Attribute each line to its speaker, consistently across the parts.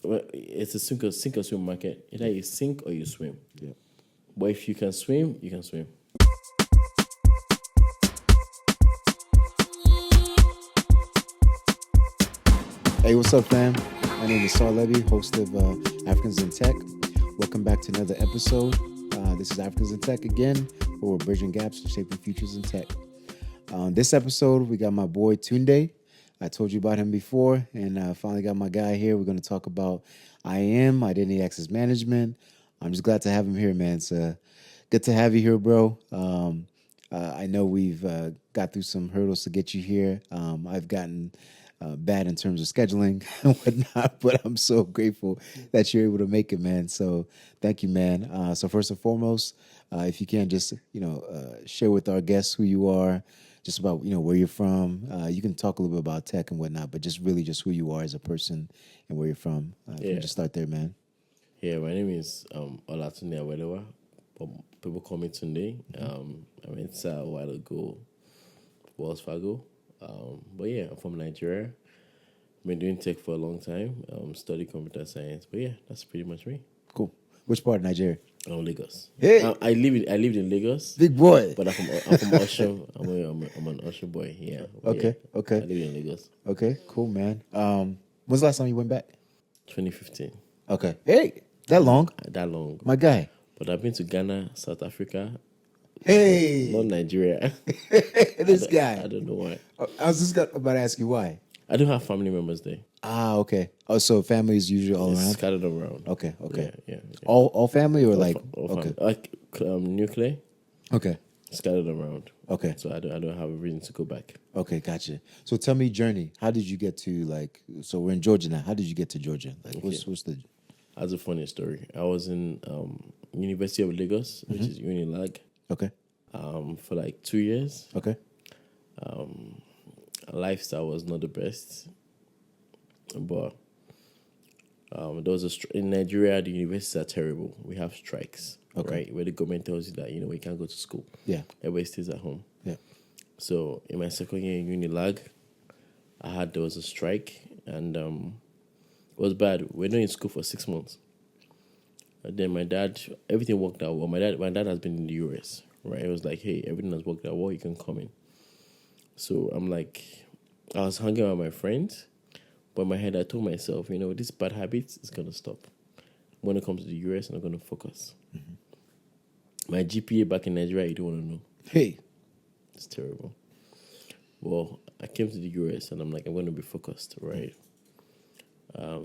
Speaker 1: well, it's a sink or swim market. Either you sink or you swim.
Speaker 2: Yeah.
Speaker 1: But if you can swim, you can swim.
Speaker 2: Hey, what's up, fam? My name is Sahr, host of Africans in Tech. Welcome back to another episode. This is Africans in Tech again, where we're bridging gaps and shaping futures in tech. On this episode, we got my boy Tunde. I told you about him before, and I finally got my guy here. We're going to talk about IAM, Identity Access Management. I'm just glad to have him here, man. It's good to have you here, bro. I know we've got through some hurdles to get you here. I've gotten bad in terms of scheduling and whatnot, but I'm so grateful that you're able to make it, man. So thank you, man. So first and foremost, if you can just, share with our guests who you are, just about, where you're from. You can talk a little bit about tech and whatnot, but just really just who you are as a person and where you're from. If you just start there, man.
Speaker 1: Yeah, my name is Olatunde Awelewa, but people call me Tunde. I went to a while ago, Wells Fargo. But yeah, I'm from Nigeria. Been doing tech for a long time. Study computer science. But yeah, that's pretty much me.
Speaker 2: Cool. Which part of Nigeria?
Speaker 1: Lagos.
Speaker 2: Hey,
Speaker 1: I lived in Lagos.
Speaker 2: big boy.
Speaker 1: But I'm from Osho. I'm an Osho boy. Yeah.
Speaker 2: Okay.
Speaker 1: Yeah,
Speaker 2: Okay.
Speaker 1: I live in Lagos.
Speaker 2: Okay. Cool, man. When's the last time you went back?
Speaker 1: 2015.
Speaker 2: Okay. Hey, that long?
Speaker 1: That long.
Speaker 2: My guy.
Speaker 1: But I've been to Ghana, South Africa,
Speaker 2: Hey,
Speaker 1: not Nigeria.
Speaker 2: this
Speaker 1: I
Speaker 2: guy.
Speaker 1: don't know why.
Speaker 2: I was just about to ask you why.
Speaker 1: I don't have family members there.
Speaker 2: Ah, okay. Oh, so family is usually all
Speaker 1: It's
Speaker 2: around.
Speaker 1: scattered around.
Speaker 2: Okay. Okay.
Speaker 1: Yeah.
Speaker 2: All family or like
Speaker 1: All
Speaker 2: okay.
Speaker 1: family. Like nuclear,
Speaker 2: Okay.
Speaker 1: scattered around.
Speaker 2: Okay.
Speaker 1: So I don't have a reason to go back.
Speaker 2: Okay, gotcha. So tell me, journey. How did you get to so we're in Georgia now. How did you get to Georgia? Like, what's the?
Speaker 1: That's a funny story. I was in University of Lagos, which is Unilag,
Speaker 2: Okay.
Speaker 1: for like 2 years.
Speaker 2: Okay.
Speaker 1: Lifestyle was not the best, but there was in Nigeria. The universities are terrible. We have strikes, right? Where the government tells you that we can't go to school.
Speaker 2: Yeah.
Speaker 1: Everybody stays at home.
Speaker 2: Yeah.
Speaker 1: So in my second year in Unilag, there was a strike, and it was bad. We're not in school for 6 months. And then my dad, everything worked out well. My dad has been in the US, right? It was like, hey, everything has worked out well. You can come in. So I'm like, I was hanging out with my friends, but in my head I told myself, this bad habit is gonna stop. When it comes to the US, I'm gonna focus. My GPA back in Nigeria, you don't want to know.
Speaker 2: Hey.
Speaker 1: It's terrible. Well, I came to the US and I'm like, I'm going to be focused, right?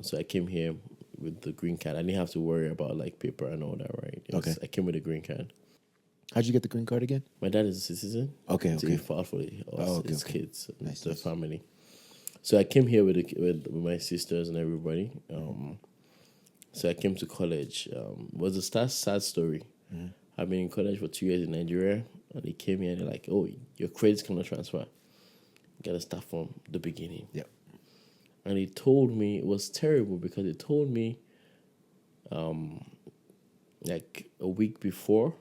Speaker 1: So I came here with the green card. I didn't have to worry about like paper and all that, right? I came with a green card.
Speaker 2: How'd you get the green card again?
Speaker 1: My dad is a citizen.
Speaker 2: Okay.
Speaker 1: So he fought for his kids, and
Speaker 2: Nice,
Speaker 1: the family. So I came here with my sisters and everybody. So I came to college. It was a sad story. I've been in college for 2 years in Nigeria, and they came here and they're like, "Oh, your credits cannot transfer. You gotta start from the beginning."
Speaker 2: Yeah.
Speaker 1: And he told me it was terrible because he told me, like a week before,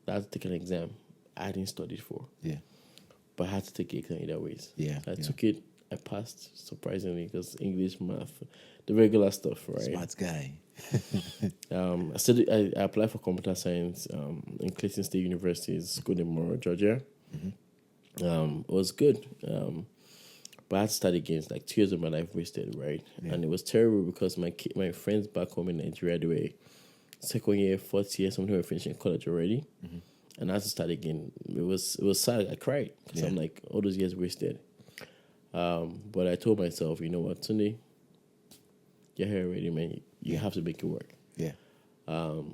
Speaker 1: that I had to take an exam I didn't study for.
Speaker 2: Yeah.
Speaker 1: But I had to take the exam either ways.
Speaker 2: Yeah.
Speaker 1: I took it. I passed surprisingly because English, math, the regular stuff, right?
Speaker 2: Smart guy.
Speaker 1: I applied for computer science in Clayton State University's school in Monroe, Georgia. It was good. But I had to start again. It's like 2 years of my life wasted, right? Yeah. And it was terrible because my friends back home in Nigeria, they were second year, fourth year, some of them were finishing college already. And I had to start again. It was sad. I cried because I'm like, all those years wasted. But I told myself, you know what, Tunde, you're here already, man. You have to make it work.
Speaker 2: Yeah.
Speaker 1: So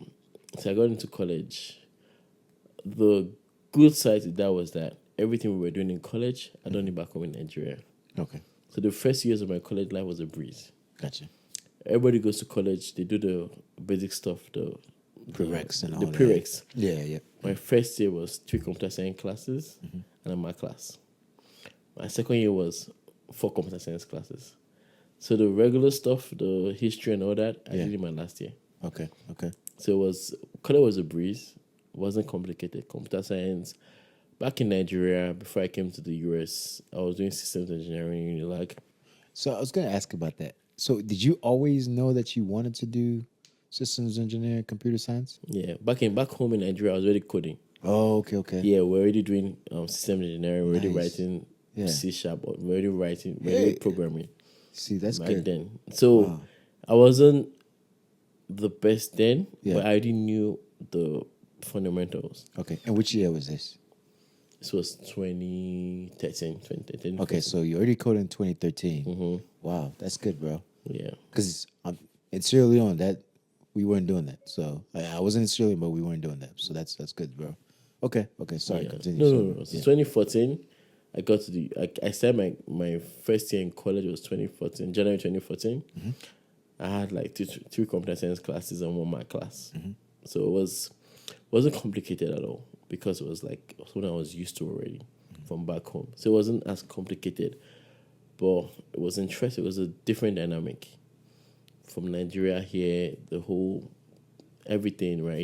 Speaker 1: I got into college. The good side to that was that everything we were doing in college, I done it back home in Nigeria.
Speaker 2: Okay.
Speaker 1: So the first years of my college life was a breeze.
Speaker 2: Gotcha.
Speaker 1: Everybody goes to college, they do the basic stuff, the
Speaker 2: prereqs and all
Speaker 1: the
Speaker 2: that.
Speaker 1: prereqs.
Speaker 2: Yeah.
Speaker 1: My first year was 3 computer science classes and a math class. My second year was 4 computer science classes. So the regular stuff, the history and all that, I did in my last year.
Speaker 2: Okay.
Speaker 1: So college was a breeze. It wasn't complicated. Computer science. Back in Nigeria, before I came to the US, I was doing systems engineering in Unilag.
Speaker 2: So I was going to ask about that. So did you always know that you wanted to do systems engineering, computer science?
Speaker 1: Yeah, back home in Nigeria, I was already coding.
Speaker 2: Oh, okay, okay.
Speaker 1: Yeah, we're already doing system engineering. We're already
Speaker 2: Nice.
Speaker 1: writing
Speaker 2: Yeah.
Speaker 1: C sharp. We're already writing. We're already
Speaker 2: Hey.
Speaker 1: programming
Speaker 2: See, that's
Speaker 1: back
Speaker 2: good.
Speaker 1: then. So
Speaker 2: Wow.
Speaker 1: I wasn't the best then,
Speaker 2: Yeah.
Speaker 1: but I already knew the fundamentals.
Speaker 2: Okay. And which year was this?
Speaker 1: This was 2013.
Speaker 2: Okay, so you already coded in 2013. Wow, that's good, bro.
Speaker 1: Yeah.
Speaker 2: Because in Sierra Leone, that we weren't doing that. So I wasn't in Sierra Leone, but we weren't doing that. So that's good, bro. Okay, Sorry,
Speaker 1: Yeah.
Speaker 2: continue.
Speaker 1: No. So 2014, I got to I started my first year in college was 2014, January 2014. I had like two computer science classes and one math class. So wasn't complicated at all because it was like something I was used to already from back home. So it wasn't as complicated, but it was interesting. It was a different dynamic from Nigeria here. The whole everything, right?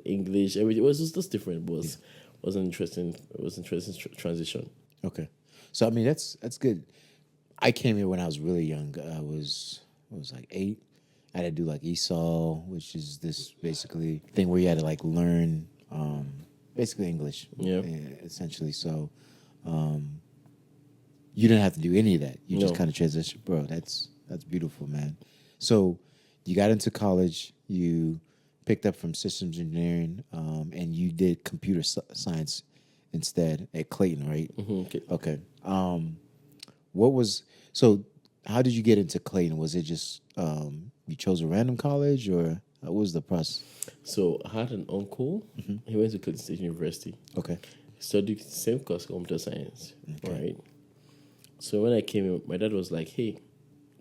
Speaker 1: English, everything was just different. But was an interesting. It was an interesting transition.
Speaker 2: Okay, so I mean that's good. I came here when I was really young. I was like 8. I had to do like ESOL, which is this basically thing where you had to like learn basically English,
Speaker 1: Yeah.
Speaker 2: essentially. So you didn't have to do any of that. You just
Speaker 1: No.
Speaker 2: kind of transition, bro. That's beautiful, man. So you got into college. You picked up from systems engineering, and you did computer science instead at Clayton, right?
Speaker 1: Okay.
Speaker 2: Okay. What was so? How did you get into Clayton? Was it just you chose a random college, or what was the process?
Speaker 1: So I had an uncle. He went to Clayton State University.
Speaker 2: Okay.
Speaker 1: He studied the same course, computer science. Right. So when I came in, my dad was like, "Hey,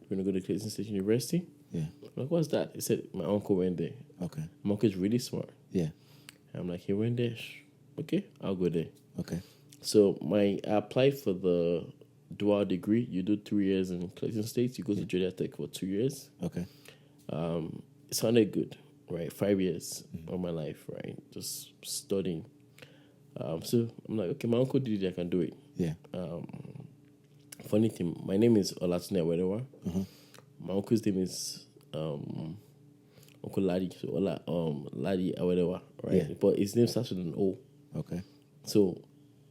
Speaker 1: we're gonna go to Clayton State University."
Speaker 2: Yeah.
Speaker 1: I'm like, what's that? He said, my uncle went there.
Speaker 2: Okay.
Speaker 1: My uncle's really smart.
Speaker 2: Yeah.
Speaker 1: I'm like, he went there. Okay, I'll go there.
Speaker 2: Okay.
Speaker 1: So I applied for the dual degree. You do 3 years in Clayton State. You go to Georgia Tech for 2 years.
Speaker 2: Okay.
Speaker 1: It sounded good, right? 5 years of my life, right? Just studying. So I'm like, okay, my uncle did it. I can do it.
Speaker 2: Yeah.
Speaker 1: Funny thing, my name is Olatunde Awedewa. My uncle's name is Uncle Ladi. So Ladi Awedewa, right?
Speaker 2: Yeah.
Speaker 1: But his name starts with an O.
Speaker 2: Okay.
Speaker 1: So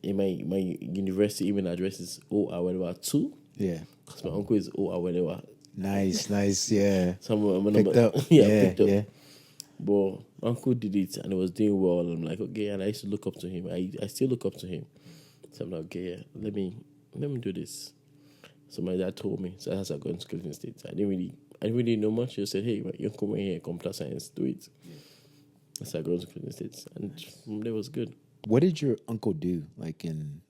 Speaker 1: in my university email address is O Awedewa 2.
Speaker 2: Yeah.
Speaker 1: Because my uncle is O Awedewa.
Speaker 2: Nice. Yeah.
Speaker 1: Picked
Speaker 2: up.
Speaker 1: Picked up.
Speaker 2: Yeah.
Speaker 1: But my uncle did it and it was doing well. I'm like, okay, and I used to look up to him. I still look up to him. So I'm like, okay, yeah, let me do this. So my dad told me. So that's how I got into Clayton State. I didn't really know much. He said, hey, your uncle went here, computer science, do it. Yeah. That's how I got into Clayton State. And from there was good.
Speaker 2: What did your uncle do, like in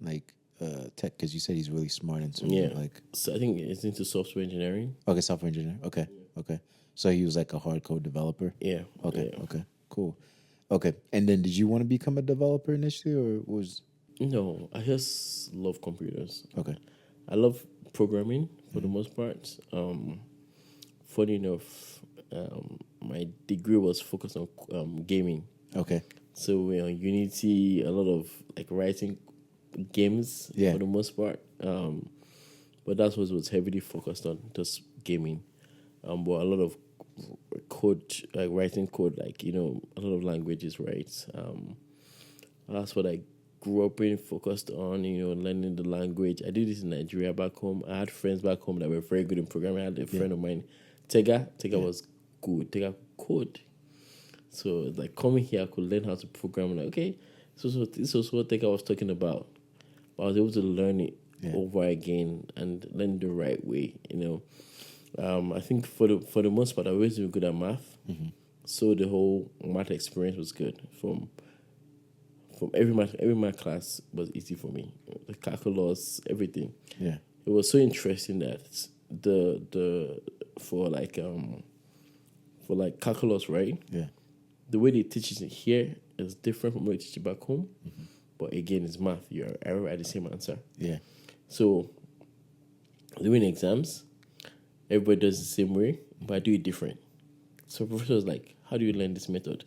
Speaker 2: tech? Because you said he's really smart in terms of like.
Speaker 1: So I think it's into software engineering.
Speaker 2: Okay, software engineer. Okay, okay. So he was like a hardcore developer.
Speaker 1: Yeah.
Speaker 2: Okay.
Speaker 1: Yeah.
Speaker 2: Okay. Cool. Okay. And then, did you want to become a developer initially, or was?
Speaker 1: No, I just love computers.
Speaker 2: Okay.
Speaker 1: I love programming for the most part. Funny enough, my degree was focused on gaming.
Speaker 2: Okay.
Speaker 1: So we're on Unity, a lot of like writing games for the most part. But that's what was heavily focused on, just gaming. But a lot of code, like writing code, like a lot of languages, right? That's what I grew up in, focused on, learning the language. I did this in Nigeria back home. I had friends back home that were very good in programming. I had a friend of mine, Tega. Was good. Tega code. So it's like coming here, I could learn how to program. Like, okay, so this was what Tega was talking about. But I was able to learn it over again and learn the right way. I think for the most part, I always been good at math. So the whole math experience was good. From every math class was easy for me. The calculus, everything.
Speaker 2: Yeah.
Speaker 1: It was so interesting that for calculus, right?
Speaker 2: Yeah.
Speaker 1: The way they teach it here is different from the way they teach it back home. But again, it's math. You're at the same answer.
Speaker 2: Yeah.
Speaker 1: So doing exams, everybody does it the same way, but I do it different. So professor was like, how do you learn this method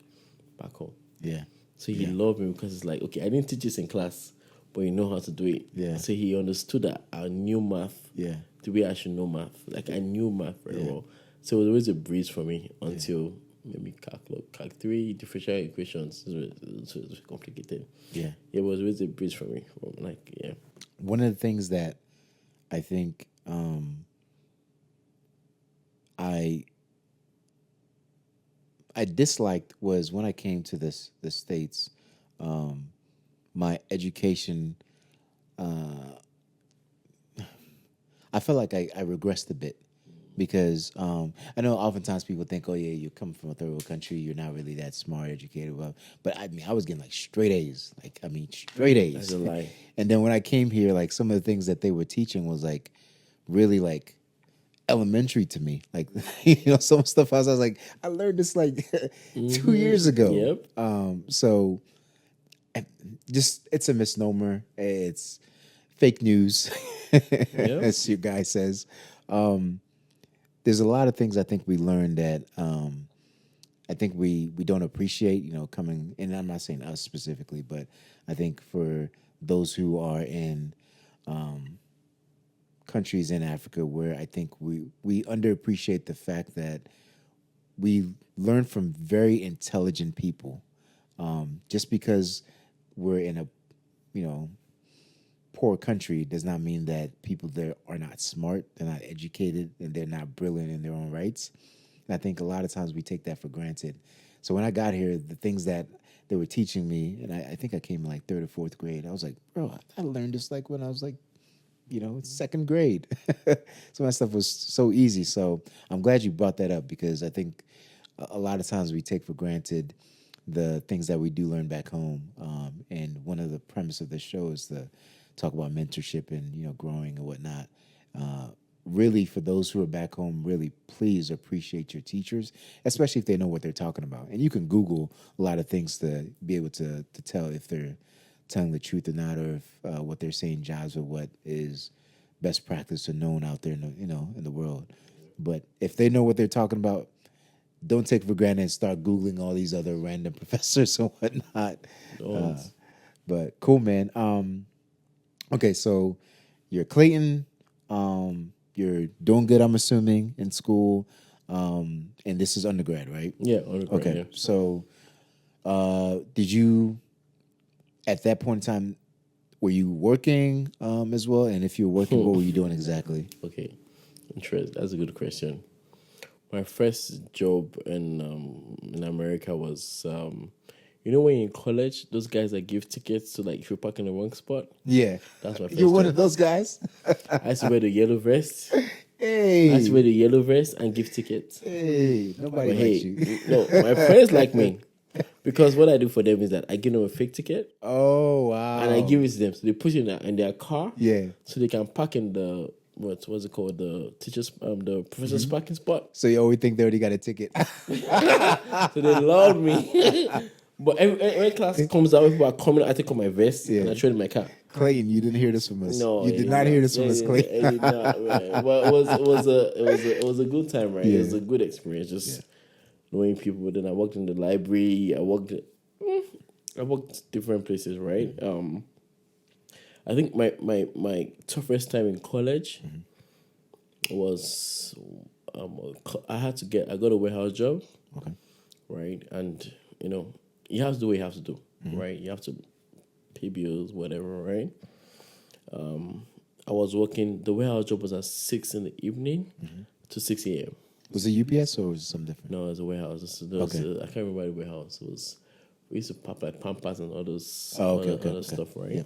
Speaker 1: back home?
Speaker 2: Yeah.
Speaker 1: So he loved me because it's like, okay, I didn't teach this in class, but you know how to do it.
Speaker 2: Yeah.
Speaker 1: So he understood that I knew math
Speaker 2: Yeah.
Speaker 1: the way I should know math. Like I knew math very
Speaker 2: Yeah.
Speaker 1: well. So it was always a breeze for me until maybe calc 3 differential equations. It was complicated.
Speaker 2: Yeah.
Speaker 1: It was always a breeze for me. Like, yeah.
Speaker 2: One of the things that I think I disliked was when I came to the States, my education. I felt like I regressed a bit because I know oftentimes people think, oh yeah, you're coming from a third world country, you're not really that smart, educated, but I mean, I was getting like straight A's, straight A's.
Speaker 1: That's a lie.
Speaker 2: And then when I came here, like some of the things that they were teaching was like really like elementary to me. Like some stuff I was like, I learned this like 2 years ago.
Speaker 1: Yep.
Speaker 2: So just it's a misnomer. It's fake news, as your guy says. There's a lot of things I think we learned that I think we don't appreciate. Coming, and I'm not saying us specifically, but I think for those who are in countries in Africa where I think we underappreciate the fact that we learn from very intelligent people. Just because we're in a poor country does not mean that people there are not smart, they're not educated, and they're not brilliant in their own rights. And I think a lot of times we take that for granted. So when I got here, the things that they were teaching me, and I think I came in like third or fourth grade, I was like, bro, I learned this like when I was like, second grade. So my stuff was so easy. So I'm glad you brought that up because I think a lot of times we take for granted the things that we do learn back home. And one of the premise of this show is to talk about mentorship and, growing and whatnot. Really, for those who are back home, really please appreciate your teachers, especially if they know what they're talking about. And you can Google a lot of things to be able to tell if they're telling the truth or not, or if what they're saying jives with what is best practice or known out there in the world. But if they know what they're talking about, don't take it for granted and start Googling all these other random professors and whatnot. But cool, man. Okay, so you're Clayton. You're doing good, I'm assuming, in school. And this is undergrad, right?
Speaker 1: Yeah, undergrad.
Speaker 2: Okay,
Speaker 1: Yeah.
Speaker 2: so did you, at that point in time, were you working as well? And if you were working, what were you doing exactly?
Speaker 1: Okay, interesting. That's a good question. My first job in America was, when you're in college, those guys that give tickets to, like, if you park in the wrong spot.
Speaker 2: Yeah.
Speaker 1: That's my first
Speaker 2: You're one
Speaker 1: job.
Speaker 2: of those guys?
Speaker 1: I used to wear the yellow vest.
Speaker 2: Hey.
Speaker 1: I used to wear the yellow vest and give tickets.
Speaker 2: Hey, nobody
Speaker 1: But
Speaker 2: likes you.
Speaker 1: no, my friends like me. Because what I do for them is that I give them a fake ticket.
Speaker 2: Oh, wow.
Speaker 1: And I give it to them. So they put it in their car.
Speaker 2: Yeah.
Speaker 1: So they can park in the, what's it called? The the professor's parking spot.
Speaker 2: So you always think they already got a ticket.
Speaker 1: So they love me. But every class comes out, people are coming, I take off my vest and I throw it in my car.
Speaker 2: Clayton, you didn't hear this from us.
Speaker 1: No,
Speaker 2: you did not hear this from us, Clayton.
Speaker 1: I did not, right. But it was a good time, right?
Speaker 2: Yeah.
Speaker 1: It was a good experience, just knowing people. Then I worked in the library. I worked different places, right? I think my toughest time in college was I got a warehouse job, right? And you have to do what you have to do, right? You have to pay bills, whatever, right? I was working. The warehouse job was at 6 in the evening to 6 a.m.
Speaker 2: Was it UPS or was it something different?
Speaker 1: No, it was a warehouse. I can't remember the warehouse. We used to pop like Pampers and all those other stuff, right?
Speaker 2: Yeah.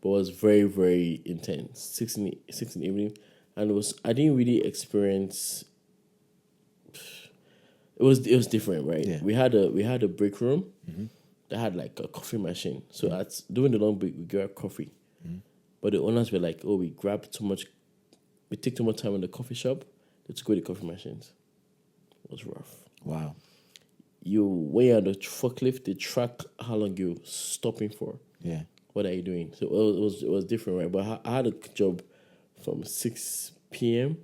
Speaker 1: But it was very, very intense. 6 in the evening, and I didn't really experience. It was different, right?
Speaker 2: Yeah.
Speaker 1: We had a break room that had like a coffee machine. So during the long break, we grab coffee. But the owners were like, "Oh, we take too much time in the coffee shop. Let's go to the coffee machines." It was rough.
Speaker 2: Wow.
Speaker 1: When you're on the forklift, they track how long you're stopping for.
Speaker 2: Yeah.
Speaker 1: What are you doing? So it was different, right? But I had a job from 6 p.m.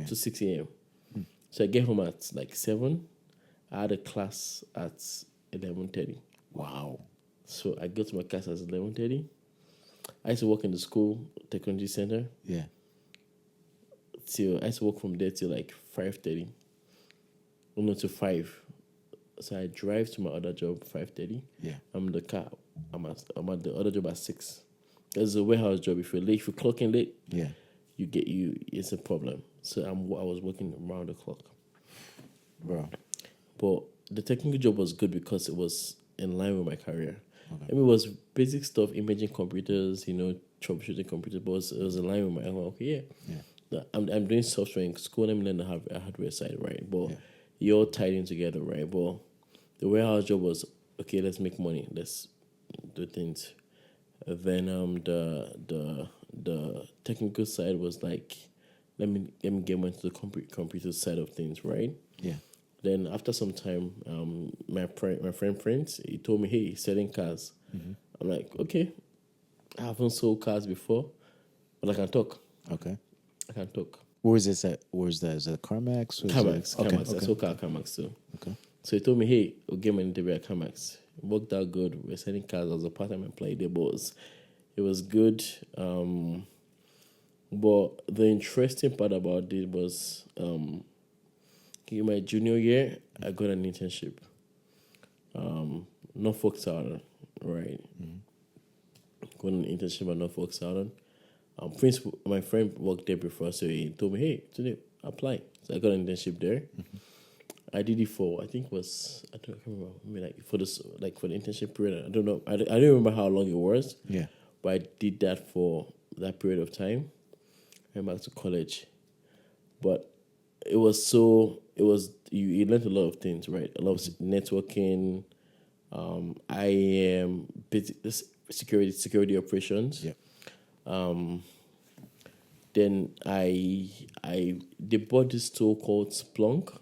Speaker 1: to 6 a.m. So I get home at like 7. I had a class at 11:30.
Speaker 2: Wow.
Speaker 1: So I go to my class at 11:30. I used to work in the school technology center.
Speaker 2: Yeah.
Speaker 1: Till I used to work from there till like 5:30. Oh, no, to 5. So I drive to my other job 5:30.
Speaker 2: Yeah.
Speaker 1: I'm in the car. I'm at the other job at 6. There's a warehouse job. If you're late, if you're clocking late,
Speaker 2: Yeah.
Speaker 1: it's a problem. So I was working around the clock.
Speaker 2: Bro.
Speaker 1: But the technical job was good because it was in line with my career. Okay. I mean, it was basic stuff, imaging computers, troubleshooting computers, but it was in line with my. I'm like, okay, yeah. I'm doing software in school. I'm learning a hardware side, right? But you're all tied in together, right? But the warehouse job was okay. Let's make money. Let's do things. Then the technical side was like, let me get into the computer side of things, right?
Speaker 2: Yeah.
Speaker 1: Then after some time, my friend Prince, he told me, hey, he's selling cars. Mm-hmm. I'm like, okay, I haven't sold cars before, but I can talk.
Speaker 2: Okay.
Speaker 1: I can talk.
Speaker 2: Where is this at? Is it CarMax?
Speaker 1: CarMax.
Speaker 2: Okay.
Speaker 1: I sold car at CarMax too.
Speaker 2: Okay.
Speaker 1: So he told me, hey, we'll get my interview at CarMax. It worked out good. We're selling cars. I was a part-time employee there, but it was good. But the interesting part about it was in my junior year, I got an internship. Norfolk Southern, right? Mm-hmm. Got an internship at Norfolk Southern. Prince, my friend worked there before, so he told me, hey, today, apply. So I got an internship there. Mm-hmm. I did it for, I can't remember, maybe like for the internship period. I don't know. I don't remember how long it was.
Speaker 2: Yeah.
Speaker 1: But I did that for that period of time. I went back to college. But you learned a lot of things, right? A lot of networking, IAM, security operations.
Speaker 2: Yeah.
Speaker 1: Then they bought this tool called Splunk.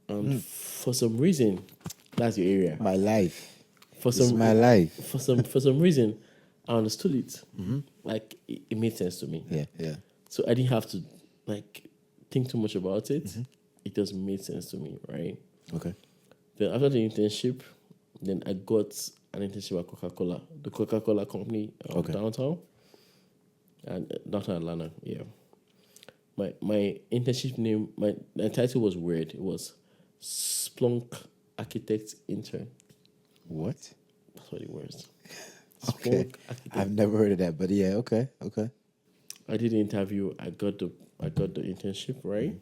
Speaker 1: And for some reason, that's your area.
Speaker 2: My life.
Speaker 1: My
Speaker 2: life.
Speaker 1: For some reason, I understood it. Mm-hmm. Like it made sense to me.
Speaker 2: Yeah, yeah.
Speaker 1: So I didn't have to think too much about it. Mm-hmm. It just made sense to me, right?
Speaker 2: Okay.
Speaker 1: Then after the internship, then I got an internship at Coca-Cola, the Coca-Cola company downtown, and downtown Atlanta. Yeah. My internship name, my title was weird. It was Splunk Architect Intern.
Speaker 2: What?
Speaker 1: That's what it was.
Speaker 2: Okay. I've never heard of that, but yeah, okay.
Speaker 1: I did the interview. I got the internship, right? Mm-hmm.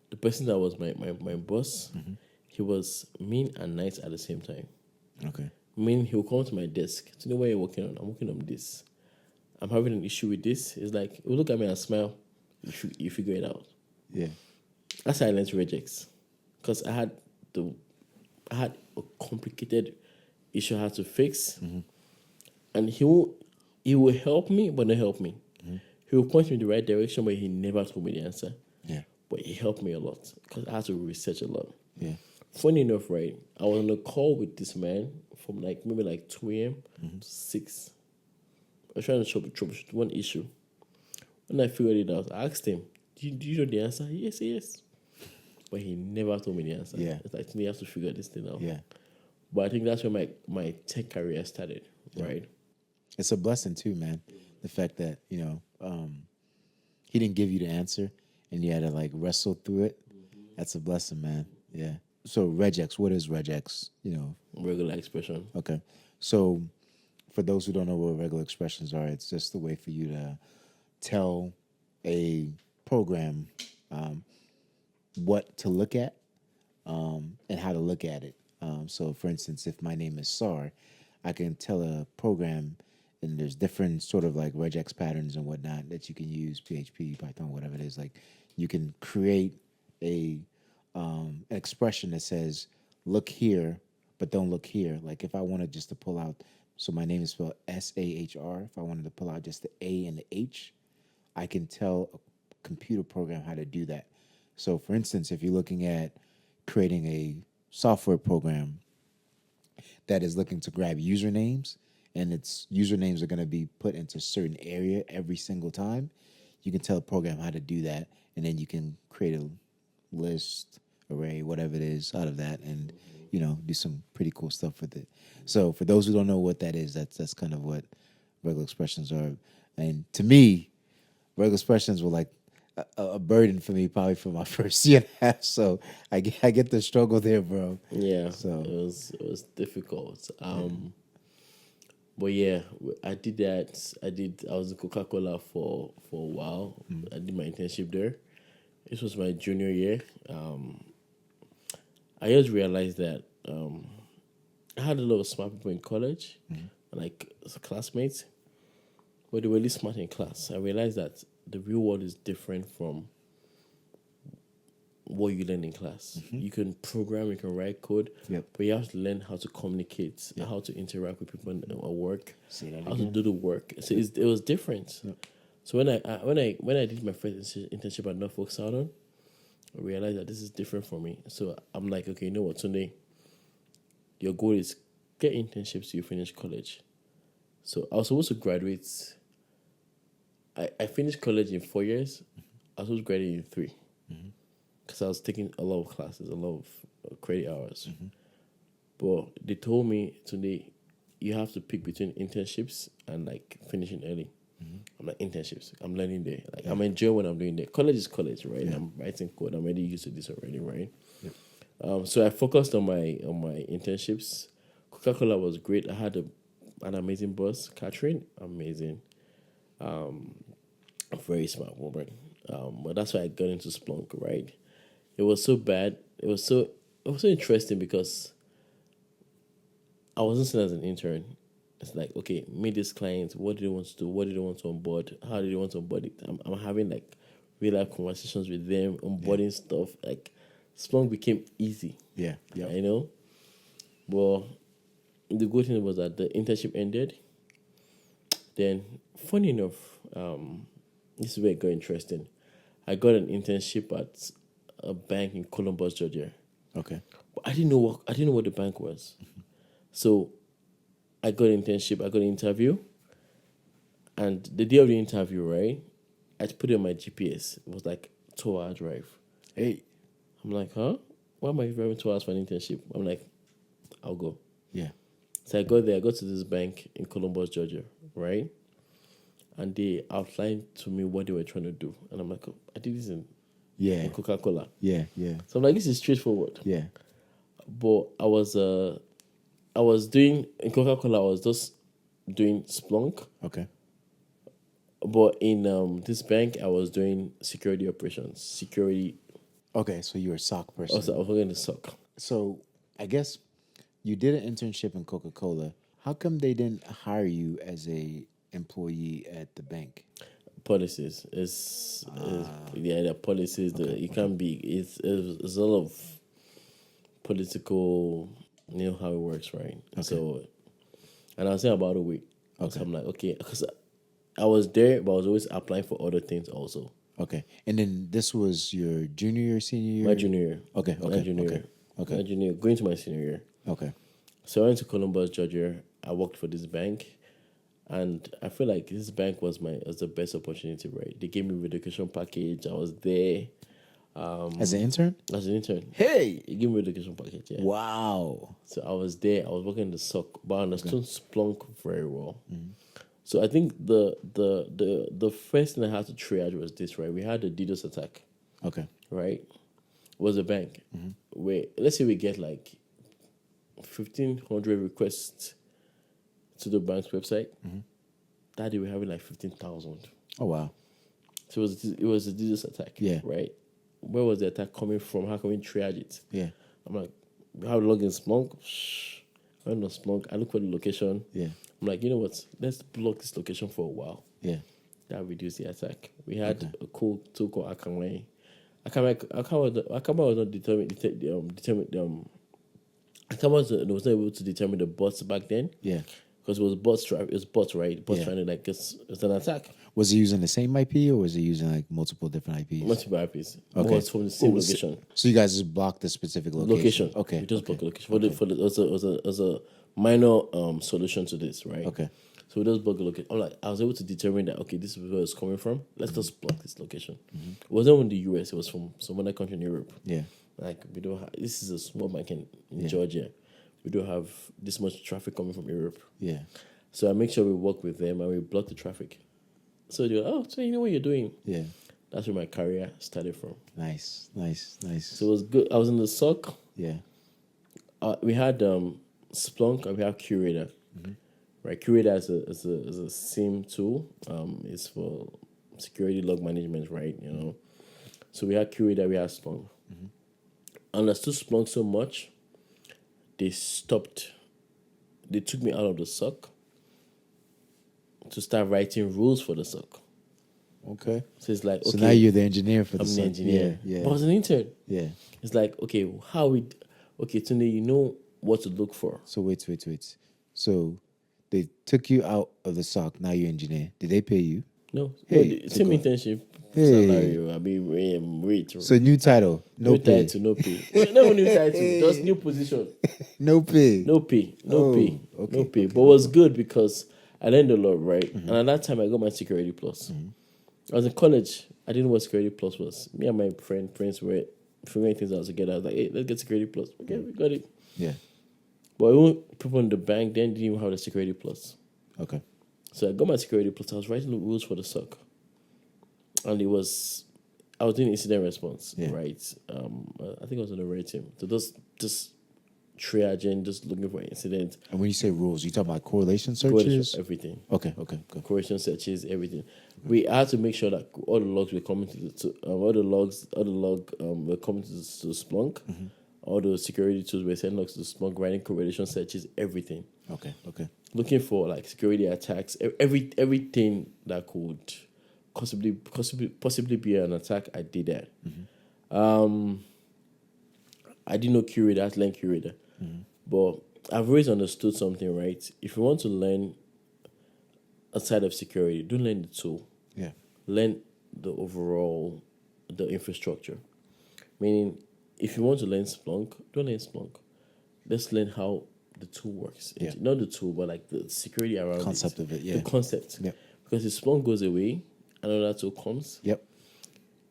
Speaker 1: The person that was my boss, mm-hmm. he was mean and nice at the same time.
Speaker 2: Okay.
Speaker 1: Mean, he'll come to my desk. Do you know what you're working on? I'm working on this. I'm having an issue with this. It's like, he'll look at me and smile. You figure it out.
Speaker 2: Yeah.
Speaker 1: That's how I learned regex. Because I had a complicated issue I had to fix. Mm-hmm. And he will help me, but not help me. Mm-hmm. He will point me in the right direction, but he never told me the answer.
Speaker 2: Yeah.
Speaker 1: But he helped me a lot because I had to research a lot.
Speaker 2: Yeah.
Speaker 1: Funny enough, right? I was on a call with this man from maybe 2 a.m. Mm-hmm. to 6. I was trying to troubleshoot one issue. When I figured it out, I asked him, do you know the answer? Yes. But he never told me the answer.
Speaker 2: Yeah.
Speaker 1: It's like, you have to figure this thing out.
Speaker 2: Yeah.
Speaker 1: But I think that's where my tech career started, right?
Speaker 2: It's a blessing too, man. The fact that, he didn't give you the answer and you had to wrestle through it. Mm-hmm. That's a blessing, man. Yeah. So regex, what is regex?
Speaker 1: Regular expression.
Speaker 2: Okay. So for those who don't know what regular expressions are, it's just a way for you to tell a program what to look at and how to look at it. So for instance, if my name is Sahr, I can tell a program, and there's different sort of regex patterns and whatnot that you can use, PHP, Python, whatever it is. You can create an expression that says, look here, but don't look here. If I wanted just to pull out, so my name is spelled Sahr. If I wanted to pull out just the A and the H, I can tell a computer program how to do that. So for instance, if you're looking at creating a software program that is looking to grab usernames, and its usernames are going to be put into a certain area every single time, you can tell a program how to do that, and then you can create a list, array, whatever it is out of that, and do some pretty cool stuff with it. So for those who don't know what that is, that's kind of what regular expressions are. And to me, regular expressions were like a burden for me, probably for my first year and a half. So I get the struggle there, bro.
Speaker 1: Yeah,
Speaker 2: So
Speaker 1: it was difficult. But yeah, I did that. I was in Coca-Cola for a while. I did my internship there. This was my junior year. I just realized that I had a lot of smart people in college, like as classmates, but they were really smart in class. I realized that the real world is different from what you learn in class. You can program, you can write code,
Speaker 2: Yep.
Speaker 1: but you have to learn how to communicate, how to interact with people at work,
Speaker 2: Say that
Speaker 1: how to
Speaker 2: again.
Speaker 1: do the work. So it was different. So when I did my first internship at Norfolk Southern, I realized that this is different for me. So I'm like, okay, you know what, Tunde, your goal is get internships till you finish college. So I was supposed to graduate. I finished college in 4 years. I was supposed to graduate in 3 because I was taking a lot of classes, a lot of credit hours. But they told me today, you have to pick between internships and like finishing early. I'm like, internships. I'm learning there. Like I'm enjoying what I'm doing there. College is college, right? I'm writing code. I'm already used to this already, right? So I focused on my internships. Coca-Cola was great. I had an amazing boss, Catherine, amazing. A very smart woman. But that's why I got into Splunk, right? It was so bad. It was so interesting because I wasn't seen as an intern. It's like, okay, meet this client. What do they want to do? What do they want to onboard? How do they want to onboard it? I'm having like real life conversations with them, onboarding stuff. Like Splunk became easy.
Speaker 2: Yeah. Yeah.
Speaker 1: You know? But the good thing was that the internship ended. Then, funny enough, this is where it got interesting. I got an internship at a bank in Columbus, Georgia.
Speaker 2: Okay.
Speaker 1: But I didn't know what the bank was. So I got an internship, I got an interview, and the day of the interview, right, I put it on my GPS. It was like 2 hour drive.
Speaker 2: Hey.
Speaker 1: I'm like, huh? Why am I driving 2 hours for an internship? I'm like, I'll go.
Speaker 2: Yeah.
Speaker 1: So I got there, I got to this bank in Columbus, Georgia, right? And they outlined to me what they were trying to do. And I'm like, oh, I did this in Coca-Cola.
Speaker 2: Yeah. Yeah.
Speaker 1: So I'm like, this is straightforward.
Speaker 2: Yeah.
Speaker 1: But I was doing, in Coca-Cola, I was just doing Splunk.
Speaker 2: Okay.
Speaker 1: But in this bank, I was doing security operations.
Speaker 2: Okay. So you're a SOC person.
Speaker 1: Also, I was working in the SOC.
Speaker 2: So I guess you did an internship in Coca-Cola. How come they didn't hire you as a employee at the bank?
Speaker 1: Policies. The policies. It can be. It's a lot of political. You know how it works, right? Okay. So, and I was saying about a week. Okay. So I'm like, okay, because I was there, but I was always applying for other things also.
Speaker 2: Okay. And then this was your junior year, senior year?
Speaker 1: My junior year.
Speaker 2: Okay.
Speaker 1: My junior year.
Speaker 2: Okay.
Speaker 1: My junior, going to my senior year.
Speaker 2: Okay.
Speaker 1: So I went to Columbus, Georgia. I worked for this bank, and I feel like this bank was the best opportunity, right? They gave me a relocation package. I was there.
Speaker 2: As an intern?
Speaker 1: As an intern.
Speaker 2: Hey!
Speaker 1: They gave me a relocation package, yeah.
Speaker 2: Wow.
Speaker 1: So I was there. I was working in the SOC, but I understood Splunk very well. So I think the first thing I had to triage was this, right? We had a DDoS attack.
Speaker 2: Okay.
Speaker 1: Right? It was a bank. Where, let's say we get like 1,500 requests to the bank's website. That day we're having like 15,000.
Speaker 2: Oh, wow.
Speaker 1: So it was a DDoS attack.
Speaker 2: Yeah.
Speaker 1: Right? Where was the attack coming from? How can we triage it?
Speaker 2: Yeah.
Speaker 1: I'm like, how to log in Splunk? I don't know Splunk. I look for the location.
Speaker 2: Yeah.
Speaker 1: I'm like, you know what? Let's block this location for a while.
Speaker 2: Yeah.
Speaker 1: That reduced the attack. We had a cool tool called Akamai. Akamai was not determined. Akamai was not able to determine the bots back then.
Speaker 2: Yeah.
Speaker 1: Because it was bots, right? Bots
Speaker 2: Yeah.
Speaker 1: trying to like it's an attack.
Speaker 2: Was he using the same IP or was he using like multiple different IPs?
Speaker 1: Multiple IPs.
Speaker 2: Okay.
Speaker 1: But it's from the same location.
Speaker 2: So you guys just blocked the specific location? Okay.
Speaker 1: We just blocked the location. As a minor solution to this, right?
Speaker 2: Okay.
Speaker 1: So we just block the location. I was able to determine that, okay, this is where it's coming from. Let's just block this location. It wasn't from the US, it was from some other country in Europe.
Speaker 2: Yeah.
Speaker 1: Like, we don't have, this is a small market in
Speaker 2: Yeah.
Speaker 1: Georgia. We don't have this much traffic coming from Europe.
Speaker 2: Yeah.
Speaker 1: So I make sure we work with them and we block the traffic. So they're like, oh, so you know what you're doing.
Speaker 2: Yeah.
Speaker 1: That's where my career started from.
Speaker 2: Nice.
Speaker 1: So it was good. I was in the SOC.
Speaker 2: Yeah.
Speaker 1: We had Splunk and we have Curator. Right, Curator is a SIM tool. It's for security log management, right? You know. So we had Curator, we had Splunk. I understood Splunk so much, they took me out of the SOC to start writing rules for the SOC.
Speaker 2: Okay.
Speaker 1: So it's like, okay,
Speaker 2: So now you're the engineer for the
Speaker 1: I'm the
Speaker 2: SOC.
Speaker 1: engineer.
Speaker 2: Yeah.
Speaker 1: But I was an intern.
Speaker 2: Yeah.
Speaker 1: It's like, okay, Tunde, you know what to look for.
Speaker 2: So wait. So they took you out of the SOC. Now you're engineer. Did they pay you?
Speaker 1: No,
Speaker 2: Hey,
Speaker 1: the same internship
Speaker 2: Hey.
Speaker 1: salary. I mean, rate.
Speaker 2: So new title, no pay.
Speaker 1: Title, no pay. Never new title, just new position.
Speaker 2: No pay.
Speaker 1: No pay,
Speaker 2: Oh,
Speaker 1: pay,
Speaker 2: okay,
Speaker 1: no pay.
Speaker 2: okay,
Speaker 1: But it was good because I learned a lot, right? And at that time, I got my Security Plus. I was in college. I didn't know what Security Plus was. Me and my friend Prince were figuring things out together. I was like, hey, let's get Security Plus. Okay, we got it.
Speaker 2: Yeah.
Speaker 1: But even people in the bank then didn't even have the Security Plus.
Speaker 2: Okay.
Speaker 1: So I got my Security Plus. I was writing the rules for the SOC. And I was doing incident response,
Speaker 2: Yeah.
Speaker 1: right? I think I was on the red team. So just triaging, just looking for incidents,
Speaker 2: And when you say rules, you talking about correlation
Speaker 1: correlation,
Speaker 2: searches?
Speaker 1: everything.
Speaker 2: Okay. Good.
Speaker 1: Correlation searches, everything. We had to make sure that all the logs were coming all the log were coming to Splunk. All the security tools were sending logs to Splunk, writing correlation searches, everything.
Speaker 2: Okay.
Speaker 1: Looking for like security attacks, everything that could possibly be an attack. I did that. I didn't know Curator. I had to learn Curator. But I've always understood something, right? If you want to learn a side of security, don't learn the tool.
Speaker 2: Yeah.
Speaker 1: Learn the infrastructure. Meaning, if you want to learn Splunk, don't learn Splunk. Let's learn how the tool works.
Speaker 2: Yeah.
Speaker 1: Not the tool, but like the security around
Speaker 2: Concept of it, yeah.
Speaker 1: The concept.
Speaker 2: Yep.
Speaker 1: Because if Splunk goes away, another tool comes.
Speaker 2: Yep.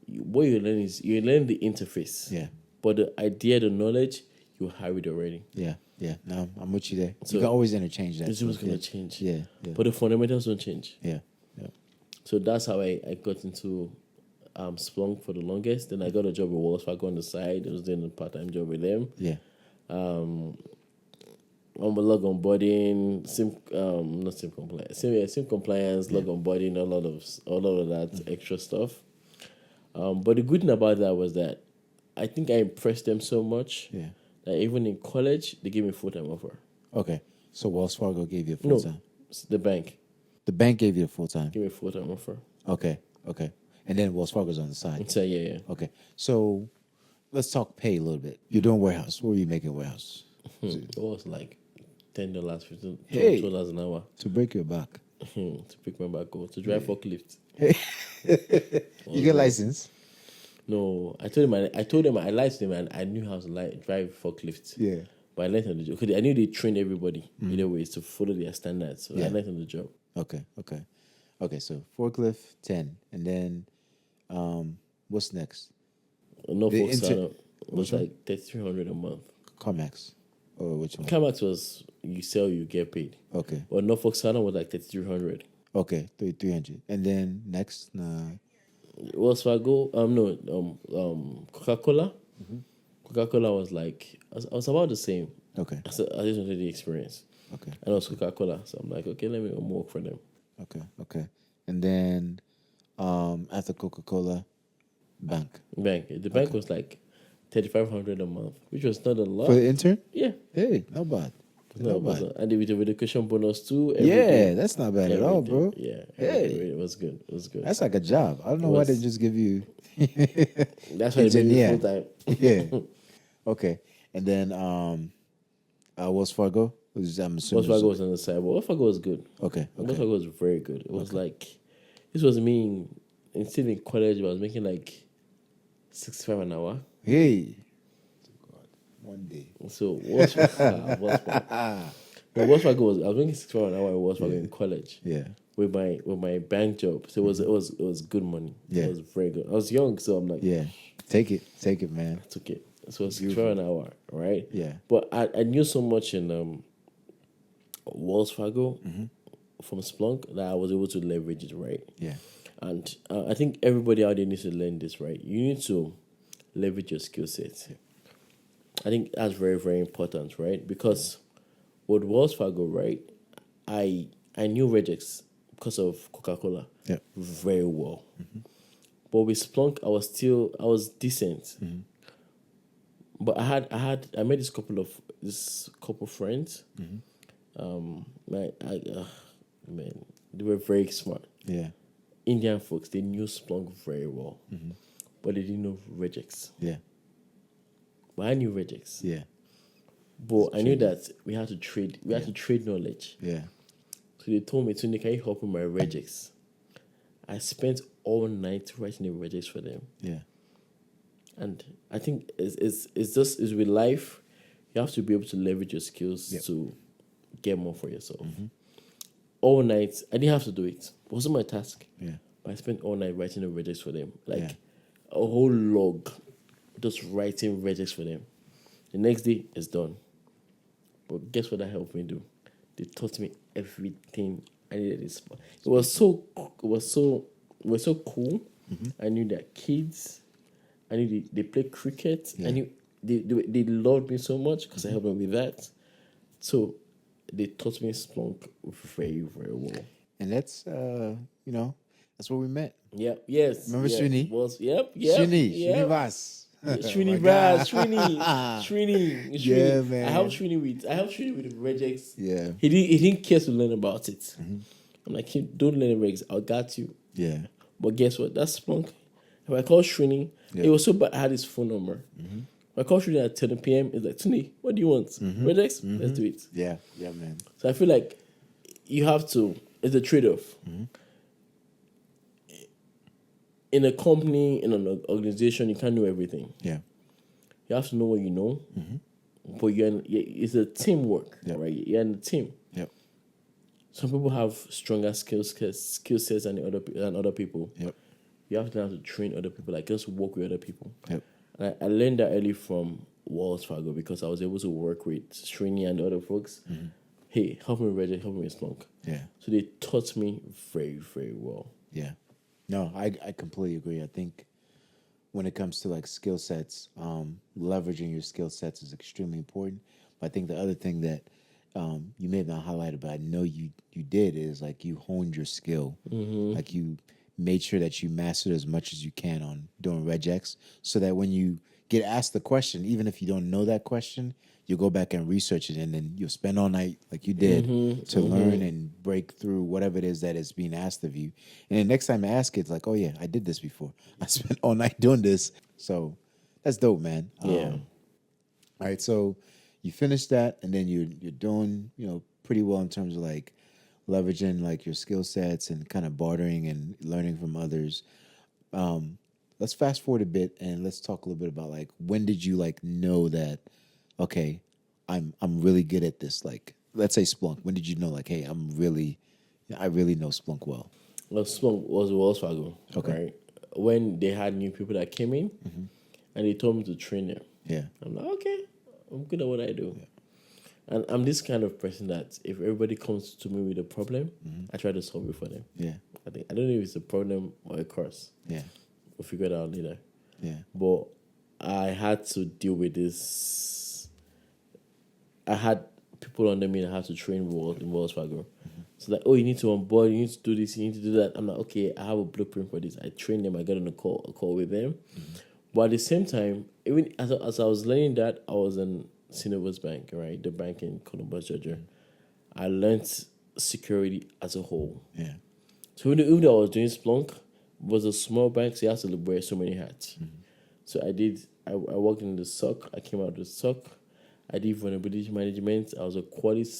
Speaker 1: What you learn is you learn the interface.
Speaker 2: Yeah.
Speaker 1: But the idea, the knowledge, you have it already.
Speaker 2: Yeah. No, I'm with you there.
Speaker 1: So
Speaker 2: you can always interchange that.
Speaker 1: This was
Speaker 2: stuff,
Speaker 1: going
Speaker 2: yeah.
Speaker 1: to change.
Speaker 2: Yeah.
Speaker 1: But the fundamentals don't change.
Speaker 2: Yeah.
Speaker 1: So that's how I got into Splunk for the longest. Then I got a job with Wells Fargo on the side. I was doing a part-time job with them.
Speaker 2: Yeah.
Speaker 1: On the log onboarding, SIM compliance, log onboarding, a lot of that extra stuff. But the good thing about that was that I think I impressed them so much that even in college they gave me a full-time offer.
Speaker 2: Okay. So Wells Fargo gave you a
Speaker 1: No,
Speaker 2: full time.
Speaker 1: the bank
Speaker 2: The bank gave you a full time.
Speaker 1: gave me a full-time offer.
Speaker 2: Okay. And then Wells Fargo's on the side.
Speaker 1: So yeah.
Speaker 2: Okay. So let's talk pay a little bit. You're doing warehouse. What were you making warehouse?
Speaker 1: It was like $10, $15,
Speaker 2: Hey.
Speaker 1: $12 an hour
Speaker 2: To break your back.
Speaker 1: to pick my back up to drive forklift.
Speaker 2: You get license?
Speaker 1: No, I told him I lied to them and I knew how to drive forklift.
Speaker 2: Yeah.
Speaker 1: But I learned on the job because I knew they trained everybody either ways to follow their standards. So I learned on the job.
Speaker 2: Okay. So forklift 10, and then what's next?
Speaker 1: Norfolk
Speaker 2: inter-
Speaker 1: Southern
Speaker 2: which
Speaker 1: was
Speaker 2: one?
Speaker 1: like $3,300 a month.
Speaker 2: Carmax, or which one?
Speaker 1: Camax was you sell, you get paid.
Speaker 2: Okay.
Speaker 1: But Norfolk Southern was like $3,300.
Speaker 2: Okay. 300, and then next.
Speaker 1: Wells Fargo, Coca-Cola. Coca-Cola was like I was about the same.
Speaker 2: Okay.
Speaker 1: I just wanted the experience.
Speaker 2: Okay.
Speaker 1: And it was Coca-Cola, so I'm like, okay, let me work for them.
Speaker 2: Okay. And then after Coca-Cola, bank.
Speaker 1: The bank was like $3,500 a month, which was not a lot.
Speaker 2: For the intern?
Speaker 1: Yeah,
Speaker 2: Hey, not bad.
Speaker 1: no,
Speaker 2: Not bad.
Speaker 1: and with the education bonus too.
Speaker 2: Yeah, that's not bad at all,
Speaker 1: everything.
Speaker 2: bro.
Speaker 1: Yeah,
Speaker 2: Hey.
Speaker 1: it was good. It was good.
Speaker 2: That's like a job. I don't know why they just give you.
Speaker 1: That's why they made me
Speaker 2: engineer.
Speaker 1: full time.
Speaker 2: Yeah. Okay. And then Wells Fargo. I'm assuming.
Speaker 1: Wells Fargo was on the side, but Wells Fargo was good.
Speaker 2: Okay.
Speaker 1: Wells Fargo was very good. It was like this was me still in college. I was making like $65 an hour.
Speaker 2: Hey. God. One day.
Speaker 1: So Wells Fargo. Wells Fargo was I was making 64 an hour in Wells Fargo in college.
Speaker 2: Yeah.
Speaker 1: With my bank job, so it was good money.
Speaker 2: Yeah.
Speaker 1: It was very good. I was young, so I'm like,
Speaker 2: Yeah. Take it, man.
Speaker 1: I took it. So it was 64 an hour, right?
Speaker 2: Yeah.
Speaker 1: But I knew so much in Wells Fargo from Splunk that I was able to leverage it, right?
Speaker 2: Yeah.
Speaker 1: And I think everybody out there needs to learn this, right? You need to leverage your skill set.
Speaker 2: Yeah.
Speaker 1: I think that's very, very important, right? Because with Wells Fargo, right, I knew regex because of Coca-Cola
Speaker 2: Yeah.
Speaker 1: very well. But with Splunk, I was decent. But I met this couple friends. Man, they were very smart.
Speaker 2: Yeah.
Speaker 1: Indian folks, they knew Splunk very well, but they didn't know regex.
Speaker 2: Yeah.
Speaker 1: But I knew regex.
Speaker 2: Yeah.
Speaker 1: But I knew that we had to trade. We had to trade knowledge.
Speaker 2: Yeah.
Speaker 1: So they told me, Tunde, can you help with my regex? I spent all night writing a regex for them.
Speaker 2: Yeah.
Speaker 1: And I think it's with life, you have to be able to leverage your skills to get more for yourself. All night, I didn't have to do it. It wasn't my task.
Speaker 2: Yeah.
Speaker 1: But I spent all night writing a regex for them. Like
Speaker 2: Yeah.
Speaker 1: a whole log, just writing regex for them. The next day, it's done. But guess what that helped me do? They taught me everything I needed. It was so cool. I knew their kids. I knew they played cricket.
Speaker 2: Yeah.
Speaker 1: I knew they loved me so much because I helped them with that. So they taught me Splunk very, very well.
Speaker 2: And that's that's where we met.
Speaker 1: Yep. Yes.
Speaker 2: Remember
Speaker 1: yeah.
Speaker 2: Srini?
Speaker 1: Yep.
Speaker 2: Srinivas.
Speaker 1: Srini
Speaker 2: My
Speaker 1: Braz,
Speaker 2: God.
Speaker 1: Srini.
Speaker 2: Yeah, man.
Speaker 1: I helped Srini with regex.
Speaker 2: Yeah.
Speaker 1: He didn't care to learn about it. I'm like, don't learn regex. I got you.
Speaker 2: Yeah.
Speaker 1: But guess what? That's Splunk. If I call Srini, it was so bad. I had his phone number. If I call Srini at 10 p.m., it's like, Tunde, what do you want? Regex? Let's do it.
Speaker 2: Yeah. Yeah, man.
Speaker 1: So I feel like you have to. It's a trade-off. In a company, in an organization, you can't know everything.
Speaker 2: Yeah.
Speaker 1: You have to know what you know, but it's a teamwork, right? You're in a team.
Speaker 2: Yep.
Speaker 1: Some people have stronger skill sets than other people.
Speaker 2: Yep.
Speaker 1: You have to learn how to train other people, like just work with other people.
Speaker 2: Yep.
Speaker 1: And I learned that early from Wells Fargo because I was able to work with Srini and the other folks. Hey, help me with Regex, help me with Splunk.
Speaker 2: Yeah.
Speaker 1: So they taught me very, very well.
Speaker 2: Yeah. No, I completely agree. I think when it comes to like skill sets, leveraging your skill sets is extremely important. But I think the other thing that you may have not highlighted, but I know you did, is like you honed your skill. Like you made sure that you mastered as much as you can on doing regex, so that when you get asked the question, even if you don't know that question, you'll go back and research it, and then you'll spend all night like you did to learn and break through whatever it is that is being asked of you. And then next time I ask it, it's like, oh yeah, I did this before. I spent all night doing this. So that's dope, man.
Speaker 1: Yeah.
Speaker 2: All right, so you finished that, and then you're doing pretty well in terms of like leveraging like your skill sets and kind of bartering and learning from others. Let's fast forward a bit and let's talk a little bit about like when did you like know that, okay, I'm really good at this? Like, let's say Splunk. When did you know like, hey, I really know Splunk well?
Speaker 1: Well, Splunk was Wells Fargo.
Speaker 2: Okay.
Speaker 1: Right? When they had new people that came in and they told me to train them.
Speaker 2: Yeah.
Speaker 1: I'm like, okay, I'm good at what I do. Yeah. And I'm this kind of person that if everybody comes to me with a problem, I try to solve it for them.
Speaker 2: Yeah.
Speaker 1: I don't know if it's a problem or a curse.
Speaker 2: Yeah.
Speaker 1: We'll figure it out later.
Speaker 2: Yeah.
Speaker 1: But I had to deal with this. I had people under me that had to train in Wells Fargo. So like, oh, you need to onboard, you need to do this, you need to do that. I'm like, okay, I have a blueprint for this. I trained them, I got on a call with them. But at the same time, even as I was learning that, I was in Cineverse Bank, right? The bank in Columbus, Georgia. I learned security as a whole.
Speaker 2: Yeah.
Speaker 1: So even though I was doing Splunk, it was a small bank, so you have to wear so many hats. So I worked in the SOC, I came out of the SOC. I did vulnerability management. I was a quality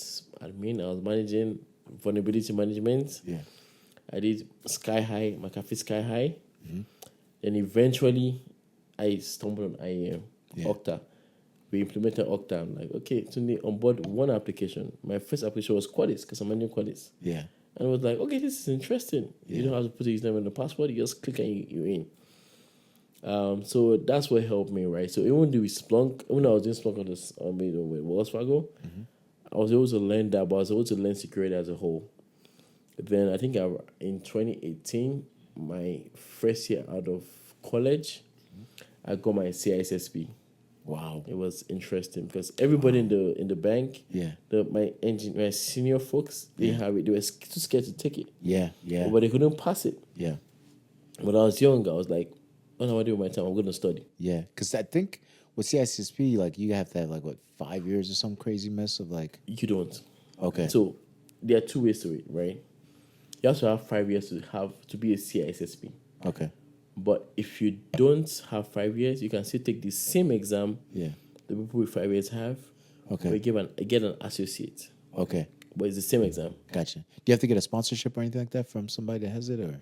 Speaker 1: admin. I was managing vulnerability management.
Speaker 2: Yeah.
Speaker 1: I did Sky High, McAfee Sky High. Then eventually, I stumbled on IAM, Okta. we implemented Okta. I'm like, okay, Tunde, on board one application. My first application was Qualys because I'm managing Qualys.
Speaker 2: Yeah.
Speaker 1: And I was like, okay, this is interesting. You
Speaker 2: Yeah.
Speaker 1: don't have to put your username in the password. You just click and you're in. So that's what helped me, right? So even though we Splunk, when I was doing Splunk with Wells Fargo, I was able to learn that, but I was able to learn security as a whole. Then I think in 2018, my first year out of college, I got my CISSP.
Speaker 2: Wow.
Speaker 1: It was interesting because everybody in the bank,
Speaker 2: Yeah.
Speaker 1: my senior folks, they have it. They were too scared to take it,
Speaker 2: Yeah. Yeah.
Speaker 1: but they couldn't pass it.
Speaker 2: Yeah.
Speaker 1: When I was young, I was like, what am I doing with my time? I'm going to study.
Speaker 2: Yeah. Because I think with CISSP, like you have to have like what 5 years or some crazy mess of like.
Speaker 1: You don't.
Speaker 2: Okay.
Speaker 1: So there are two ways to it, right? You have to have 5 years to be a CISSP.
Speaker 2: Okay.
Speaker 1: But if you don't have 5 years, you can still take the same exam
Speaker 2: Yeah.
Speaker 1: the people with 5 years have.
Speaker 2: Okay.
Speaker 1: But get an associate.
Speaker 2: Okay.
Speaker 1: But it's the same exam.
Speaker 2: Gotcha. Do you have to get a sponsorship or anything like that from somebody that has it, or?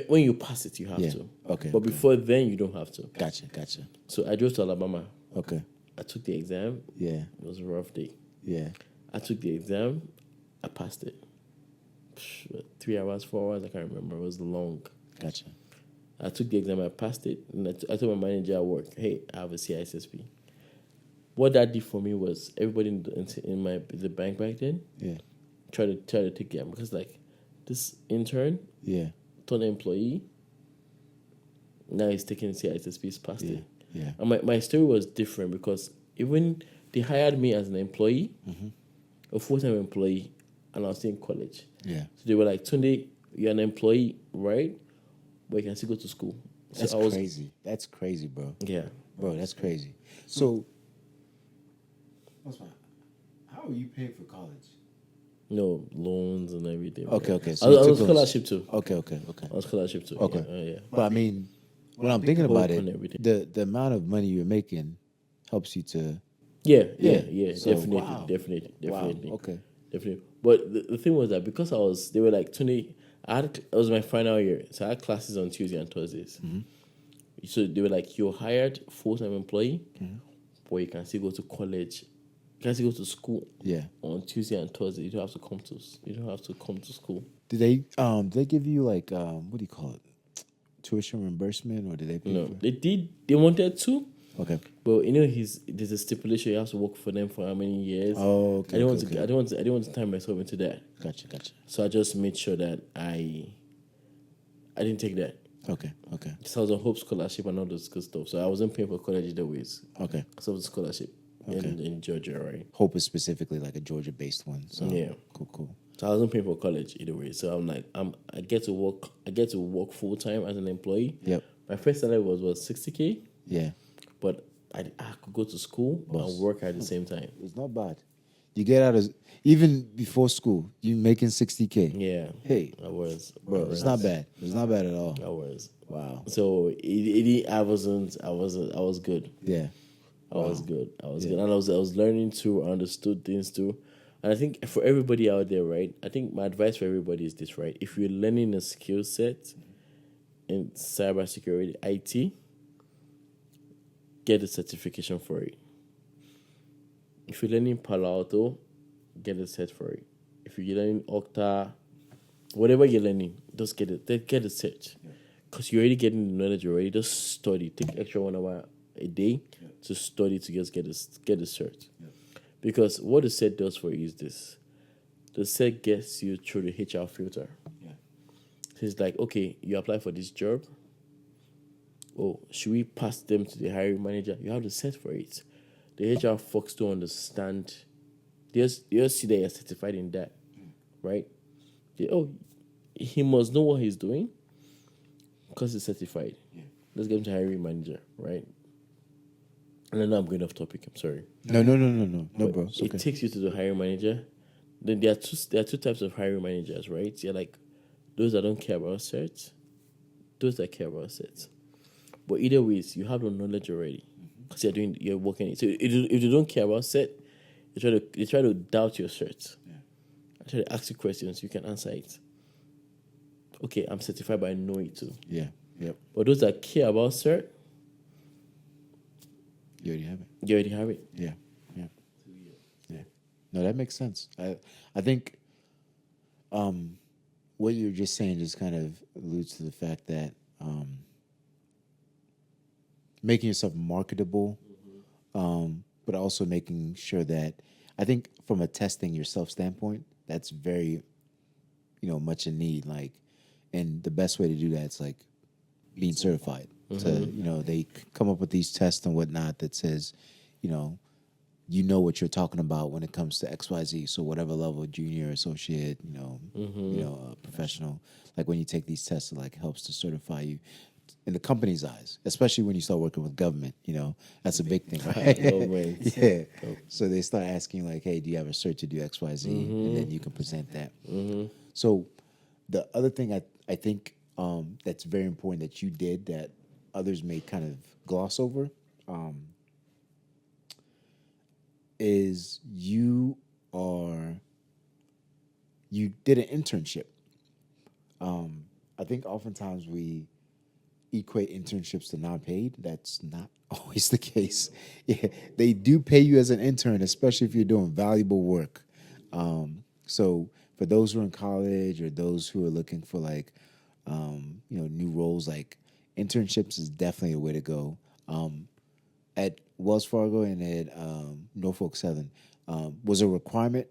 Speaker 1: When you pass it, you have
Speaker 2: Yeah.
Speaker 1: to.
Speaker 2: Okay,
Speaker 1: But
Speaker 2: okay.
Speaker 1: before then, you don't have to.
Speaker 2: Gotcha.
Speaker 1: So I drove to Alabama.
Speaker 2: Okay.
Speaker 1: I took the exam.
Speaker 2: Yeah.
Speaker 1: It was a rough day.
Speaker 2: Yeah.
Speaker 1: I took the exam. I passed it. 3 hours, 4 hours, I can't remember. It was long.
Speaker 2: Gotcha.
Speaker 1: I took the exam. I passed it. And I told my manager at work, hey, I have a CISSP. What that did for me was everybody in the bank back then
Speaker 2: Yeah.
Speaker 1: try to take the exam because like this intern
Speaker 2: Yeah.
Speaker 1: turned employee. Now he's taking CISSP's past
Speaker 2: Yeah.
Speaker 1: it.
Speaker 2: Yeah.
Speaker 1: And my story was different because even they hired me as an employee, a full-time employee, and I was still in college.
Speaker 2: Yeah.
Speaker 1: So they were like, Tunde, you're an employee, right? But you can still go to school. So
Speaker 2: That's
Speaker 1: I was,
Speaker 2: crazy. That's crazy, bro.
Speaker 1: Yeah.
Speaker 2: Bro, that's crazy. So, how are you paying for college?
Speaker 1: No, loans and everything.
Speaker 2: Okay,
Speaker 1: right?
Speaker 2: okay.
Speaker 1: I
Speaker 2: So you
Speaker 1: was
Speaker 2: took
Speaker 1: on
Speaker 2: those-
Speaker 1: scholarship too.
Speaker 2: Okay.
Speaker 1: I was scholarship too.
Speaker 2: Okay.
Speaker 1: Yeah.
Speaker 2: But I mean, when I'm thinking about
Speaker 1: Hope
Speaker 2: it,
Speaker 1: and everything.
Speaker 2: the amount of money you're making helps you to.
Speaker 1: Yeah.
Speaker 2: So,
Speaker 1: Definitely,
Speaker 2: wow.
Speaker 1: definitely.
Speaker 2: Wow. Okay.
Speaker 1: Definitely. But the thing was that because they were like, Tunde, it was my final year. So I had classes on Tuesday and Thursdays. So they were like, you're hired full-time employee, but you can still go to college. You can still go to school
Speaker 2: Yeah.
Speaker 1: on Tuesday and Thursday. You don't have to come to school.
Speaker 2: Did they give you like what do you call it? Tuition reimbursement, or did they pay
Speaker 1: No,
Speaker 2: for it?
Speaker 1: they did. They wanted to,
Speaker 2: Okay.
Speaker 1: but there's a stipulation you have to work for them for how many years.
Speaker 2: Oh, okay.
Speaker 1: I didn't
Speaker 2: okay.
Speaker 1: want to. I didn't want to tie myself into that.
Speaker 2: Gotcha.
Speaker 1: So I just made sure that I didn't take that.
Speaker 2: Okay.
Speaker 1: So I was on Hope Scholarship and all those good stuff. So I wasn't paying for college either ways.
Speaker 2: Okay.
Speaker 1: So it was a scholarship in Georgia, right?
Speaker 2: Hope is specifically like a Georgia-based one. So
Speaker 1: Yeah.
Speaker 2: Cool.
Speaker 1: So I wasn't paying for college either way. So I'm like, I get to work full time as an employee.
Speaker 2: Yep.
Speaker 1: My first salary was $60K,
Speaker 2: Yeah.
Speaker 1: but I could go to school and work at the same time.
Speaker 2: It's not bad. You get out of even before school, you making $60K.
Speaker 1: Yeah.
Speaker 2: Hey,
Speaker 1: I was.
Speaker 2: bro, it's not bad. It's not bad at all.
Speaker 1: I was.
Speaker 2: Wow.
Speaker 1: So I was good.
Speaker 2: Yeah.
Speaker 1: I was good. And I was learning too. I understood things too. And I think for everybody out there, right? I think my advice for everybody is this, right? If you're learning a skill set in cybersecurity, IT, get a certification for it. If you're learning Palo Alto, get a cert for it. If you're learning Okta, whatever you're learning, just get a cert. Because you're already getting the knowledge already. Just study. Take extra 1 hour a day to study to just get a cert. Because what the cert does for you is this. The cert gets you through the HR filter. So it's like, okay, you apply for this job. Oh, should we pass them to the hiring manager? You have the cert for it. The HR folks don't understand. They just see that you're certified in that, right? He must know what he's doing because he's certified. Let's get him to hiring manager, right? And then I'm going off topic. I'm sorry.
Speaker 2: No, bro. It's
Speaker 1: It
Speaker 2: okay.
Speaker 1: takes you to the hiring manager. Then there are two types of hiring managers, right? You're like those that don't care about certs, those that care about certs. But either ways, you have the knowledge already because you're working it. So if you don't care about cert, they try to doubt your certs. I try to ask you questions, you can answer it. Okay, I'm certified, but I know it too.
Speaker 2: Yeah. Yep.
Speaker 1: But those that care about cert,
Speaker 2: You already have it.
Speaker 1: You already have it.
Speaker 2: Yeah. Yeah. Yeah. No, that makes sense. I think what you're just saying just kind of alludes to the fact that making yourself marketable, but also making sure that I think from a testing yourself standpoint, that's very, much in need. Like, and the best way to do that is like being certified. So, they come up with these tests and whatnot that says, you know, what you're talking about when it comes to XYZ. So whatever level, junior, associate, professional, like when you take these tests, it like helps to certify you in the company's eyes, especially when you start working with government. That's a big thing, right?
Speaker 1: Government.
Speaker 2: Yeah. So they start asking like, hey, do you have a cert to do XYZ? And then you can present that. So the other thing I think that's very important that you did that others may kind of gloss over is you did an internship. I think oftentimes we equate internships to non-paid. That's not always the case. Yeah, they do pay you as an intern, especially if you're doing valuable work. So for those who are in college or those who are looking for like, new roles, like internships is definitely a way to go. At Wells Fargo and at Norfolk Southern, was a requirement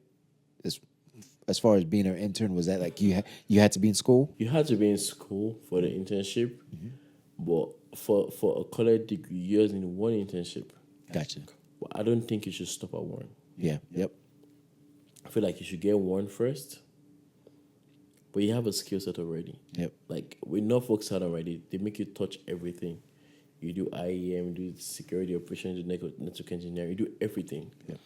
Speaker 2: as far as being an intern? Was that like you had to be in school?
Speaker 1: You had to be in school for the internship, but for a college degree, you're in one internship.
Speaker 2: Gotcha.
Speaker 1: But I don't think you should stop at one.
Speaker 2: Yeah. Yep.
Speaker 1: I feel like you should get one first, but you have a skill set already.
Speaker 2: Yep.
Speaker 1: Like with Norfolk Southern already, they make you touch everything. You do IEM, you do security operations, you do network engineering, you do everything.
Speaker 2: Yep.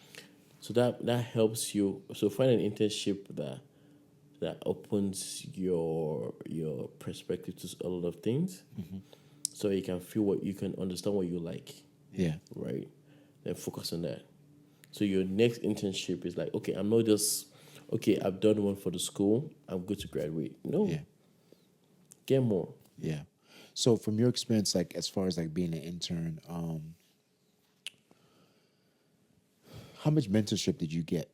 Speaker 1: So that helps you. So find an internship that opens your perspective to a lot of things, so you can feel what you can understand what you like.
Speaker 2: Yeah.
Speaker 1: Right. Then focus on that. So your next internship is like, okay, I'm not just I've done one for the school, I'm good to graduate. No.
Speaker 2: Yeah.
Speaker 1: Get more.
Speaker 2: Yeah. So from your experience, like as far as like being an intern, how much mentorship did you get?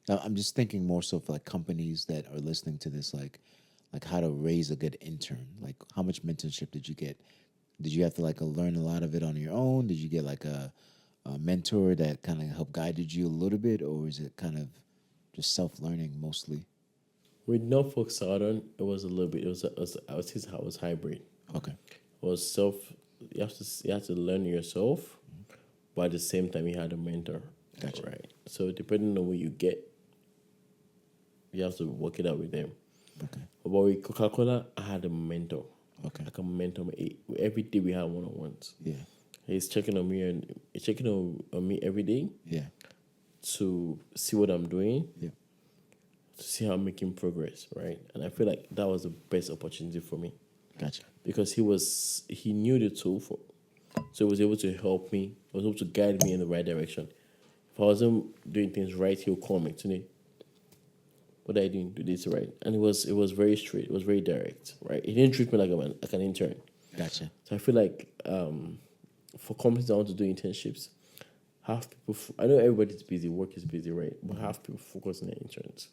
Speaker 2: Now, I'm just thinking more so for like companies that are listening to this, like how to raise a good intern. Like how much mentorship did you get? Did you have to like learn a lot of it on your own? Did you get like a mentor that kind of helped guided you a little bit, or is it kind of just self-learning mostly?
Speaker 1: With Norfolk Southern, it was a little bit. It was I would say it was hybrid.
Speaker 2: Okay.
Speaker 1: It was self. You have to learn yourself, but at the same time you had a mentor.
Speaker 2: Gotcha.
Speaker 1: Right. So depending on what you get, you have to work it out with them.
Speaker 2: Okay.
Speaker 1: But with Coca-Cola, I had a mentor.
Speaker 2: Okay.
Speaker 1: Like a mentor. Every day we had one-on-ones.
Speaker 2: Yeah.
Speaker 1: He's checking on me and checking on me every day.
Speaker 2: Yeah.
Speaker 1: To see what I'm doing.
Speaker 2: Yeah.
Speaker 1: To see how I'm making progress, right? And I feel like that was the best opportunity for me.
Speaker 2: Gotcha.
Speaker 1: Because he knew the tool so he was able to help me. He was able to guide me in the right direction. If I wasn't doing things right, he'll call me, Tunde, what are you doing? Do this right. And it was very straight. It was very direct, right? He didn't treat me like an intern.
Speaker 2: Gotcha.
Speaker 1: So I feel like for companies that want to do internships, have people. I know everybody's busy, work is busy, right? But have people focus on their interns,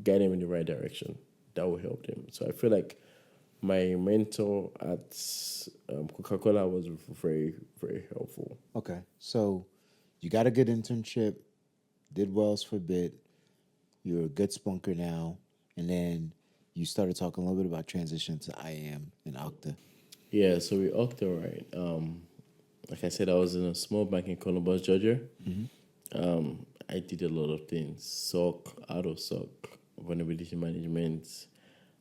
Speaker 1: guide them in the right direction. That will help them. So I feel like my mentor at Coca-Cola was very, very helpful.
Speaker 2: Okay. So you got a good internship, did Wells for a bit, you're a good spunker now, and then you started talking a little bit about transition to IAM and Okta.
Speaker 1: Yeah, so with Okta, right? Like I said, I was in a small bank in Columbus, Georgia. I did a lot of things: SOC, out of SOC, vulnerability management.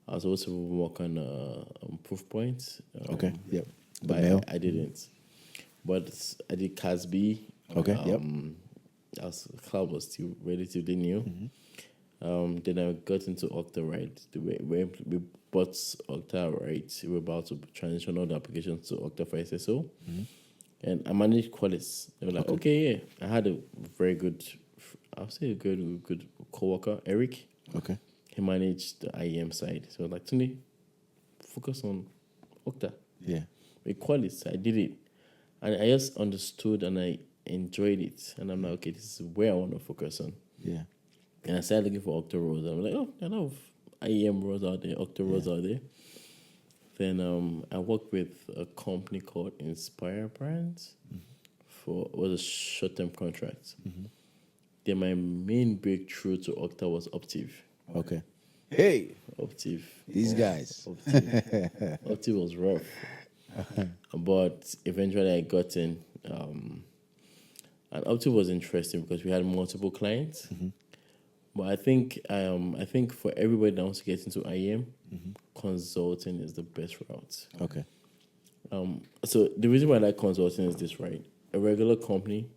Speaker 1: I was also work on proof points.
Speaker 2: Okay. Yep.
Speaker 1: But I didn't. But I did CASB.
Speaker 2: Okay. Yep.
Speaker 1: Cloud was still relatively new. Then I got into Okta, right? We bought Okta, right? We were about to transition all the applications to Okta for SSO. And I managed Qualys. They were like, okay, yeah. I had a very good, I'll say a good coworker, Eric.
Speaker 2: Okay.
Speaker 1: He managed the IEM side. So I was like, Tunde, focus on Okta.
Speaker 2: Yeah.
Speaker 1: With Qualys, I did it. And I just understood and I enjoyed it. And I'm like, okay, this is where I want to focus on.
Speaker 2: Yeah.
Speaker 1: And I started looking for octo roles. I'm like, oh, I know IEM roles out there, octo roles out there. Then I worked with a company called Inspire Brands for it was a short-term contract. Then my main breakthrough to Octa was Optiv.
Speaker 2: Okay. Hey,
Speaker 1: Optiv.
Speaker 2: these guys.
Speaker 1: Optiv. Optiv was rough. But eventually I got in. And Optiv was interesting because we had multiple clients. But I think for everybody that wants to get into IEM, consulting is the best route.
Speaker 2: Okay.
Speaker 1: So the reason why I like consulting is this, right? A regular company,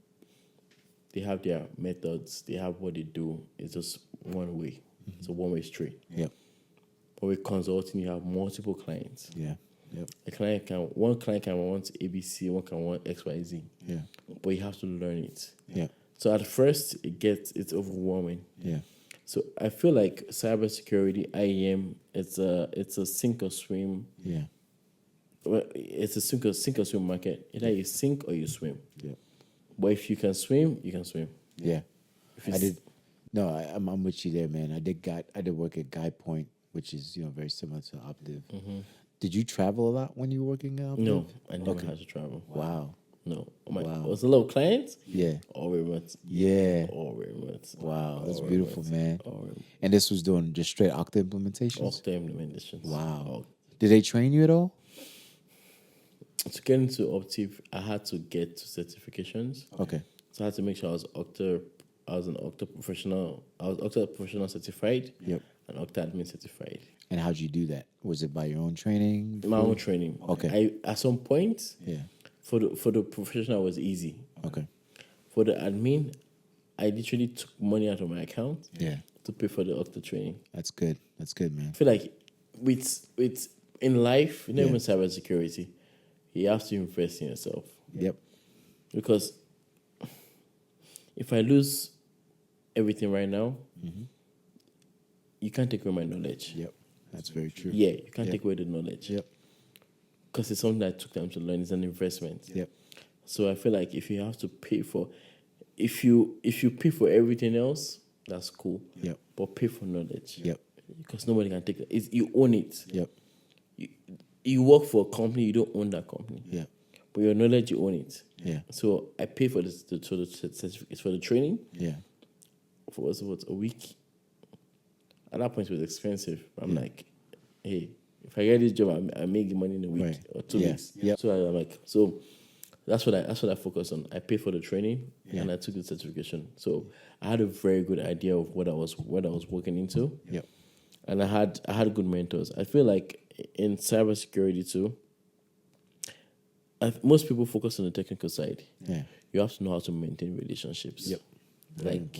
Speaker 1: they have their methods, they have what they do. It's just one way. It's a one-way street.
Speaker 2: Yep.
Speaker 1: But with consulting, you have multiple clients.
Speaker 2: Yeah. Yep.
Speaker 1: One client can want ABC, one can want XYZ.
Speaker 2: Yeah.
Speaker 1: But you have to learn it.
Speaker 2: Yeah.
Speaker 1: So at first, it's overwhelming.
Speaker 2: Yeah.
Speaker 1: So I feel like cybersecurity, IEM, it's a sink or swim.
Speaker 2: Yeah.
Speaker 1: Well, it's a sink or swim market. Either you sink or you swim.
Speaker 2: Yeah.
Speaker 1: But if you can swim, you can swim.
Speaker 2: Yeah.
Speaker 1: If you
Speaker 2: I did. No, I'm with you there, man. I did work at Guy Point, which is very similar to Optiv. Did you travel a lot when you were working at Optiv?
Speaker 1: No, I never had to travel.
Speaker 2: Wow.
Speaker 1: No.
Speaker 2: Wow.
Speaker 1: Was a lot of clients?
Speaker 2: Yeah.
Speaker 1: All remote.
Speaker 2: Yeah.
Speaker 1: All remote.
Speaker 2: Wow, that's
Speaker 1: All
Speaker 2: beautiful,
Speaker 1: remote.
Speaker 2: man.
Speaker 1: All remote.
Speaker 2: And this was doing just straight Okta implementations?
Speaker 1: Octa implementations.
Speaker 2: Wow. Did they train you at all?
Speaker 1: To get into Optiv, I had to get to certifications.
Speaker 2: Okay.
Speaker 1: So I had to make sure I was an Okta professional. I was Okta professional certified.
Speaker 2: Yep.
Speaker 1: And Okta admin certified.
Speaker 2: And how'd you do that? Was it by your own training?
Speaker 1: My own training.
Speaker 2: Okay.
Speaker 1: At some point,
Speaker 2: Yeah.
Speaker 1: for the professional, it was easy.
Speaker 2: Okay.
Speaker 1: For the admin, I literally took money out of my account
Speaker 2: Yeah.
Speaker 1: to pay for the Okta training.
Speaker 2: That's good. That's good, man.
Speaker 1: I feel like with in life, not even cybersecurity, you have to invest in yourself.
Speaker 2: Yep.
Speaker 1: Because if I lose everything right now, you can't take away my knowledge.
Speaker 2: Yep. That's very true.
Speaker 1: Yeah, you can't take away the knowledge.
Speaker 2: Yep.
Speaker 1: Because it's something that took time to learn. It's an investment.
Speaker 2: Yep.
Speaker 1: So I feel like if you have to pay for, if you pay for everything else, that's cool.
Speaker 2: Yep.
Speaker 1: But pay for knowledge.
Speaker 2: Yep.
Speaker 1: Because nobody can take it. You own it.
Speaker 2: Yep.
Speaker 1: You work for a company, you don't own that company.
Speaker 2: Yeah.
Speaker 1: But your knowledge, you own it.
Speaker 2: Yeah.
Speaker 1: So I pay for this for the training.
Speaker 2: Yeah.
Speaker 1: For what a week. At that point, it was expensive. I'm like, hey, if I get this job, I make the money in a week
Speaker 2: Right.
Speaker 1: or 2
Speaker 2: Yeah.
Speaker 1: weeks.
Speaker 2: Yep.
Speaker 1: So I'm like, that's what I focus on. I pay for the training and I took the certification. So I had a very good idea of what I was working into.
Speaker 2: Yep.
Speaker 1: And I had good mentors. I feel like in cybersecurity too, most people focus on the technical side.
Speaker 2: Yeah.
Speaker 1: You have to know how to maintain relationships.
Speaker 2: Yep.
Speaker 1: Like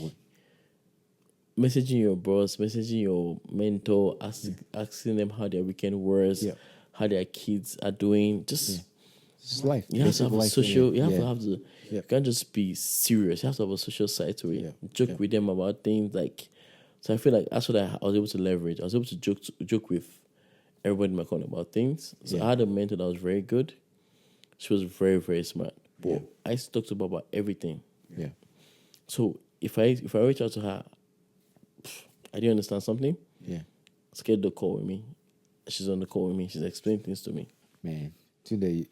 Speaker 1: messaging your boss, messaging your mentor, asking them how their weekend was,
Speaker 2: Yep.
Speaker 1: how their kids are doing. Just
Speaker 2: It's life.
Speaker 1: you have to have a social. You have to have the.
Speaker 2: Yep.
Speaker 1: You can't just be serious. You have to have a social side to it.
Speaker 2: Yeah.
Speaker 1: Joke with them about things like. So I feel like that's what I was able to leverage. I was able to joke with everybody in my corner about things. So I had a mentor that was very good. She was very, very smart. But I used to talk to her about everything.
Speaker 2: Yeah.
Speaker 1: So if I reach out to her, I didn't understand something.
Speaker 2: Yeah.
Speaker 1: Schedule the call with me. She's on the call with me. She's explaining things to me.
Speaker 2: Man, Tunde,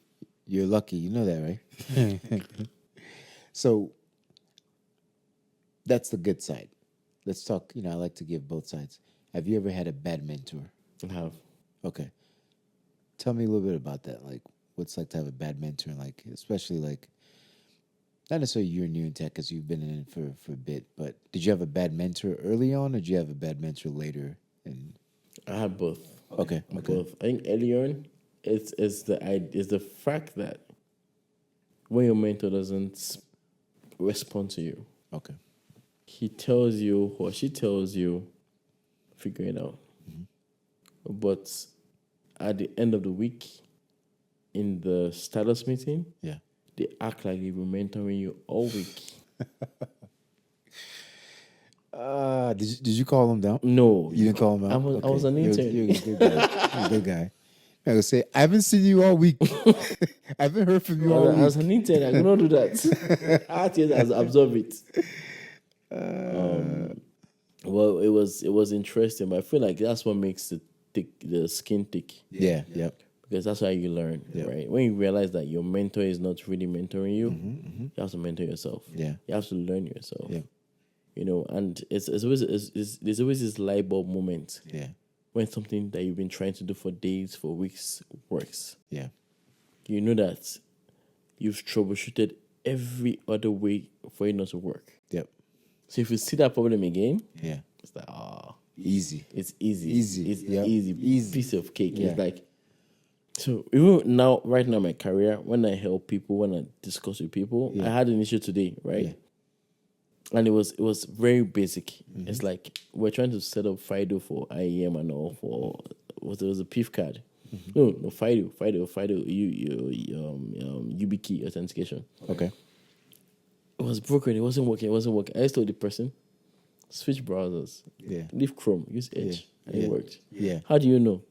Speaker 2: you're lucky. You know that, right? So that's the good side. Let's talk. I like to give both sides. Have you ever had a bad mentor?
Speaker 1: I have.
Speaker 2: Okay. Tell me a little bit about that. Like, what's it like to have a bad mentor? Like, especially like, not necessarily you're new in tech because you've been in it for a bit, but did you have a bad mentor early on, or did you have a bad mentor later? And
Speaker 1: I had both.
Speaker 2: okay.
Speaker 1: Both. I think early on, it's the fact that when your mentor doesn't respond to you,
Speaker 2: Okay.
Speaker 1: he tells you or she tells you, figure it out. But at the end of the week, in the status meeting,
Speaker 2: Yeah.
Speaker 1: they act like they've been mentoring you all week.
Speaker 2: Did you call him down?
Speaker 1: No,
Speaker 2: You didn't call him out.
Speaker 1: I was an intern.
Speaker 2: You're a good guy. You're a good guy. I was say, I haven't seen you all week. I haven't heard from you all week.
Speaker 1: As an intern, I cannot do that. RTS has absorbed it. Well, it was interesting, but I feel like that's what makes the skin thick.
Speaker 2: Yeah, yep.
Speaker 1: Because that's how you learn, right? When you realize that your mentor is not really mentoring you, you have to mentor yourself.
Speaker 2: Yeah.
Speaker 1: You have to learn yourself.
Speaker 2: Yeah.
Speaker 1: You know, and there's always this light bulb moment.
Speaker 2: Yeah.
Speaker 1: When something that you've been trying to do for days, for weeks, works.
Speaker 2: Yeah.
Speaker 1: You know that you've troubleshooted every other way for it not to work.
Speaker 2: Yep.
Speaker 1: So if you see that problem again,
Speaker 2: Yeah.
Speaker 1: it's like,
Speaker 2: easy.
Speaker 1: it's easy.
Speaker 2: Easy.
Speaker 1: It's
Speaker 2: Yep.
Speaker 1: easy.
Speaker 2: Easy.
Speaker 1: Piece of cake.
Speaker 2: Yeah.
Speaker 1: It's like, so even now, right now, my career, when I help people, when I discuss with people, I had an issue today, right?
Speaker 2: Yeah.
Speaker 1: And it was very basic. It's like we're trying to set up FIDO for IEM and all for there was a PIF card. No, FIDO, YubiKey authentication.
Speaker 2: Okay.
Speaker 1: It was broken. It wasn't working. I just told the person, switch browsers.
Speaker 2: Yeah.
Speaker 1: Leave Chrome. Use Edge. And it worked.
Speaker 2: Yeah.
Speaker 1: How do you know?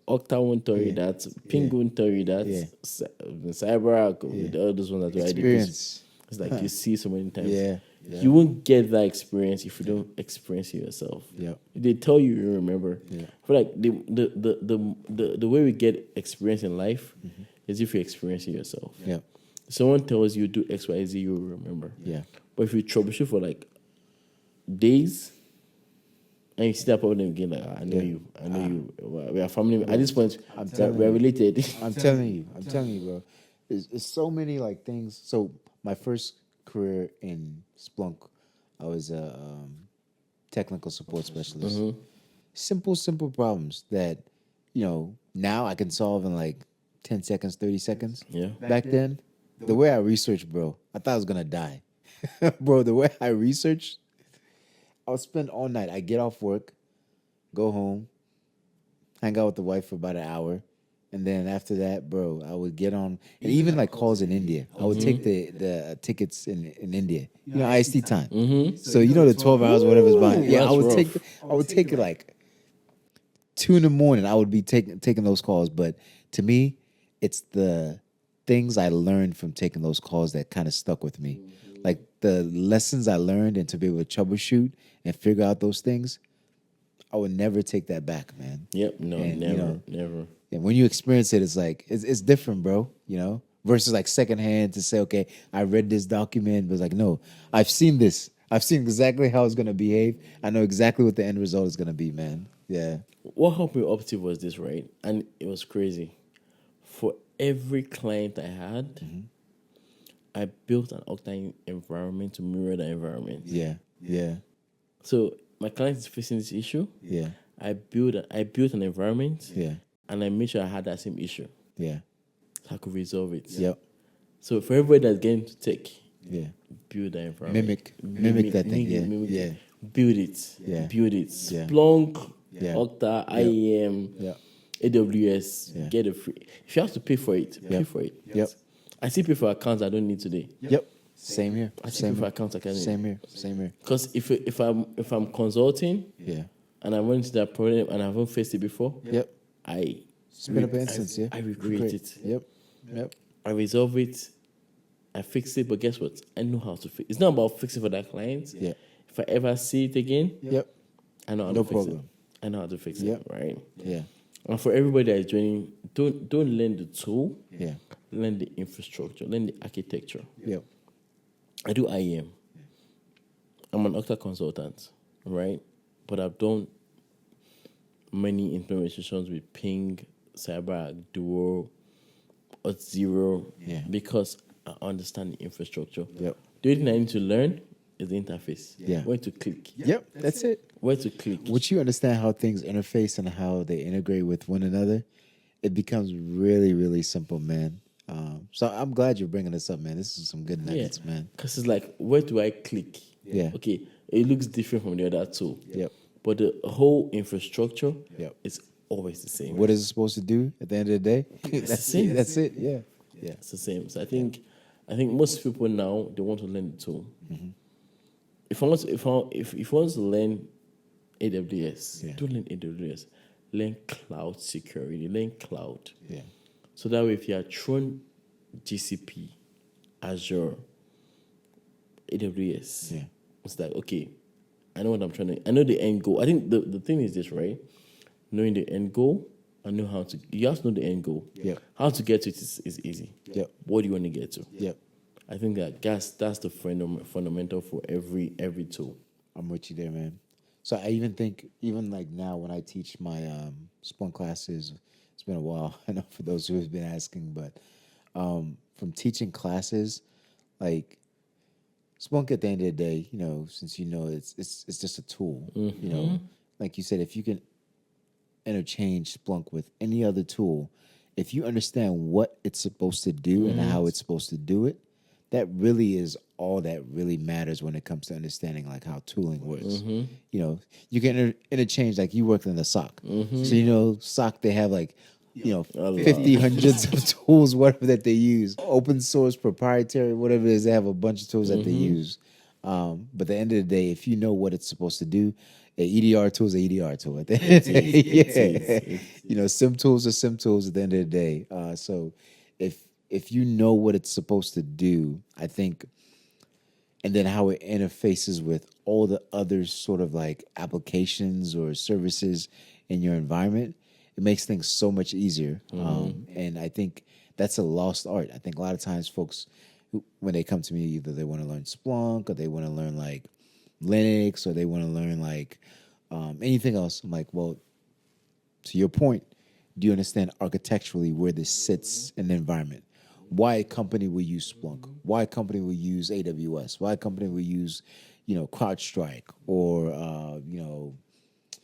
Speaker 1: Okta won't tell you that. Ping won't tell you that.
Speaker 2: Yeah.
Speaker 1: CyberArk, all those ones that do
Speaker 2: Experience.
Speaker 1: it's like you see so many times.
Speaker 2: Yeah.
Speaker 1: You won't get that experience if you don't experience it yourself.
Speaker 2: Yeah.
Speaker 1: They tell you, you remember.
Speaker 2: Yeah.
Speaker 1: I feel like the way we get experience in life is if you experience it yourself.
Speaker 2: Yeah.
Speaker 1: Someone tells you do X, Y, Z, you will remember.
Speaker 2: Yeah.
Speaker 1: But if you troubleshoot for like days, and you see that problem again, like, I know you, we are family. At this point, we're related.
Speaker 2: I'm telling you, bro. It's so many like things. So my first career in Splunk, I was a technical support specialist. Simple problems that, now I can solve in like 10 seconds, 30 seconds.
Speaker 1: Yeah.
Speaker 2: Back then, the way I researched, bro, I thought I was gonna die. Bro, the way I researched, I would spend all night. I get off work, go home, hang out with the wife for about an hour, and then after that, bro, I would get on, and even like calls in India. I would take the tickets in India, IST time. So the 12 hours, whatever's behind. Yeah,
Speaker 1: That's
Speaker 2: I would take it like 2 a.m. I would be taking those calls. But to me, it's the things I learned from taking those calls that kind of stuck with me. Like the lessons I learned and to be able to troubleshoot and figure out those things, I would never take that back, man.
Speaker 1: Yep. No,
Speaker 2: And,
Speaker 1: never.
Speaker 2: And when you experience it, it's like, it's different, bro, versus like secondhand to say, okay, I read this document, but it's like, no, I've seen this. I've seen exactly how it's going to behave. I know exactly what the end result is going to be, man. Yeah.
Speaker 1: What helped me optive was this, right? And it was crazy. For every client I had, I built an Octane environment to mirror the environment.
Speaker 2: Yeah. Yeah.
Speaker 1: So my client is facing this issue.
Speaker 2: Yeah.
Speaker 1: I built an environment.
Speaker 2: Yeah.
Speaker 1: And I made sure I had that same issue.
Speaker 2: Yeah.
Speaker 1: So I could resolve it.
Speaker 2: Yep.
Speaker 1: So for everybody that's getting to tech,
Speaker 2: Yeah.
Speaker 1: build that environment.
Speaker 2: Mimic that thing. Yeah.
Speaker 1: Mimic
Speaker 2: Yeah.
Speaker 1: it. Build it.
Speaker 2: Yeah.
Speaker 1: Build it.
Speaker 2: Yeah.
Speaker 1: Splunk,
Speaker 2: Yeah.
Speaker 1: Okta, IEM,
Speaker 2: Yeah.
Speaker 1: AWS,
Speaker 2: Yeah.
Speaker 1: get it free. If you have to pay for it, pay for it.
Speaker 2: Yep.
Speaker 1: I see pay for accounts I don't need today.
Speaker 2: Yep. Same here.
Speaker 1: I see pay for accounts I can't need.
Speaker 2: Same here.
Speaker 1: Because if I'm consulting
Speaker 2: Yeah.
Speaker 1: and I run into that problem and I haven't faced it before,
Speaker 2: Yep.
Speaker 1: I
Speaker 2: Spin up an instance, yeah.
Speaker 1: I recreate it.
Speaker 2: Yep.
Speaker 1: I resolve it. I fix it, but guess what? I know how to fix. It's not about fixing for that client.
Speaker 2: Yeah.
Speaker 1: If I ever see it again,
Speaker 2: Yep.
Speaker 1: I know how
Speaker 2: No
Speaker 1: to fix
Speaker 2: problem.
Speaker 1: it. I know how to fix
Speaker 2: Yep.
Speaker 1: it, right?
Speaker 2: Yeah.
Speaker 1: And for everybody that is joining, don't learn the tool.
Speaker 2: Yeah.
Speaker 1: Learn the infrastructure. Learn the architecture.
Speaker 2: Yep.
Speaker 1: I do IEM. I'm an Okta consultant, right? But I've done many implementations with Ping, CyberArk, Duo, Auth0, because I understand the infrastructure.
Speaker 2: Yep.
Speaker 1: The only thing I need to learn is the interface.
Speaker 2: Yeah.
Speaker 1: Where to click.
Speaker 2: Yep. That's it.
Speaker 1: Where to click.
Speaker 2: Once you understand how things interface and how they integrate with one another, it becomes really, really simple, man. So I'm glad you're bringing this up, man. This is some good nuggets, man.
Speaker 1: Because it's like, where do I click?
Speaker 2: Yeah.
Speaker 1: Okay, it looks different from the other tool.
Speaker 2: Yep.
Speaker 1: But the whole infrastructure
Speaker 2: Yep.
Speaker 1: is always the same.
Speaker 2: What is it supposed to do at the end of the day?
Speaker 1: the same.
Speaker 2: That's it. Yeah. Yeah.
Speaker 1: It's the same. So I think most people now, they want to learn the tool. If you want to learn AWS, don't learn AWS. Learn cloud security. Learn cloud.
Speaker 2: Yeah.
Speaker 1: So that way, if you are thrown GCP, Azure, AWS,
Speaker 2: Yeah.
Speaker 1: it's like, okay, I know what I'm trying to, I know the end goal. I think the thing is this, right? Knowing the end goal, I know how to, you have to know the end goal.
Speaker 2: Yep.
Speaker 1: How to get to it is easy.
Speaker 2: Yep.
Speaker 1: What do you want to get to?
Speaker 2: Yep.
Speaker 1: I think that's the fundamental for every tool.
Speaker 2: I'm with you there, man. So I even think, even like now when I teach my Splunk classes, it's been a while. I know for those who have been asking, but from teaching classes, like Splunk at the end of the day, since it's just a tool. Like you said, if you can interchange Splunk with any other tool, if you understand what it's supposed to do and how it's supposed to do it, that really is all that really matters when it comes to understanding like how tooling works. You can interchange, like you work in the SOC. So SOC, they have like 50 hundreds of tools, whatever that they use, open source, proprietary, whatever it is. They have a bunch of tools that they use. But at the end of the day, if you know what it's supposed to do, an EDR tool is an EDR tool. At the end of the day, SIM tools are SIM tools at the end of the day. So if you know what it's supposed to do, I think, and then how it interfaces with all the other sort of like applications or services in your environment, it makes things so much easier. And I think that's a lost art. I think a lot of times folks, when they come to me, either they want to learn Splunk or they want to learn like Linux or they want to learn like anything else. I'm like, well, to your point, do you understand architecturally where this sits in the environment? Why a company will use Splunk? Why a company will use AWS? Why a company will use, CrowdStrike or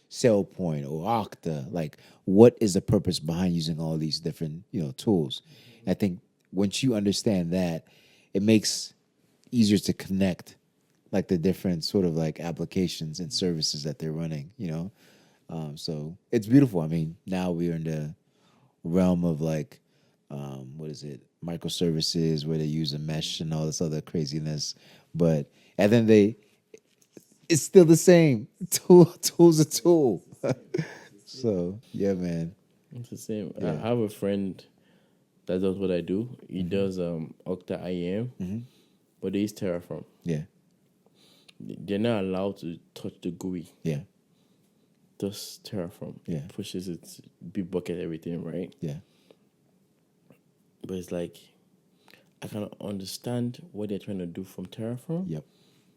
Speaker 2: SailPoint or Okta? Like, what is the purpose behind using all these different tools? I think once you understand that, it makes easier to connect like the different sort of like applications and services that they're running. So it's beautiful. I mean, now we're in the realm of like, what is it? Microservices where they use a mesh and all this other craziness. But at the end of the day, it's still the same. Tool's a tool. So yeah, man.
Speaker 1: It's the same.
Speaker 2: Yeah.
Speaker 1: I have a friend that does what I do. He does Okta IAM, but they use Terraform.
Speaker 2: Yeah.
Speaker 1: They're not allowed to touch the GUI.
Speaker 2: Yeah.
Speaker 1: Just Terraform.
Speaker 2: Yeah.
Speaker 1: Pushes it, big bucket, everything, right?
Speaker 2: Yeah.
Speaker 1: But it's like, I can understand what they're trying to do from Terraform.
Speaker 2: Yep.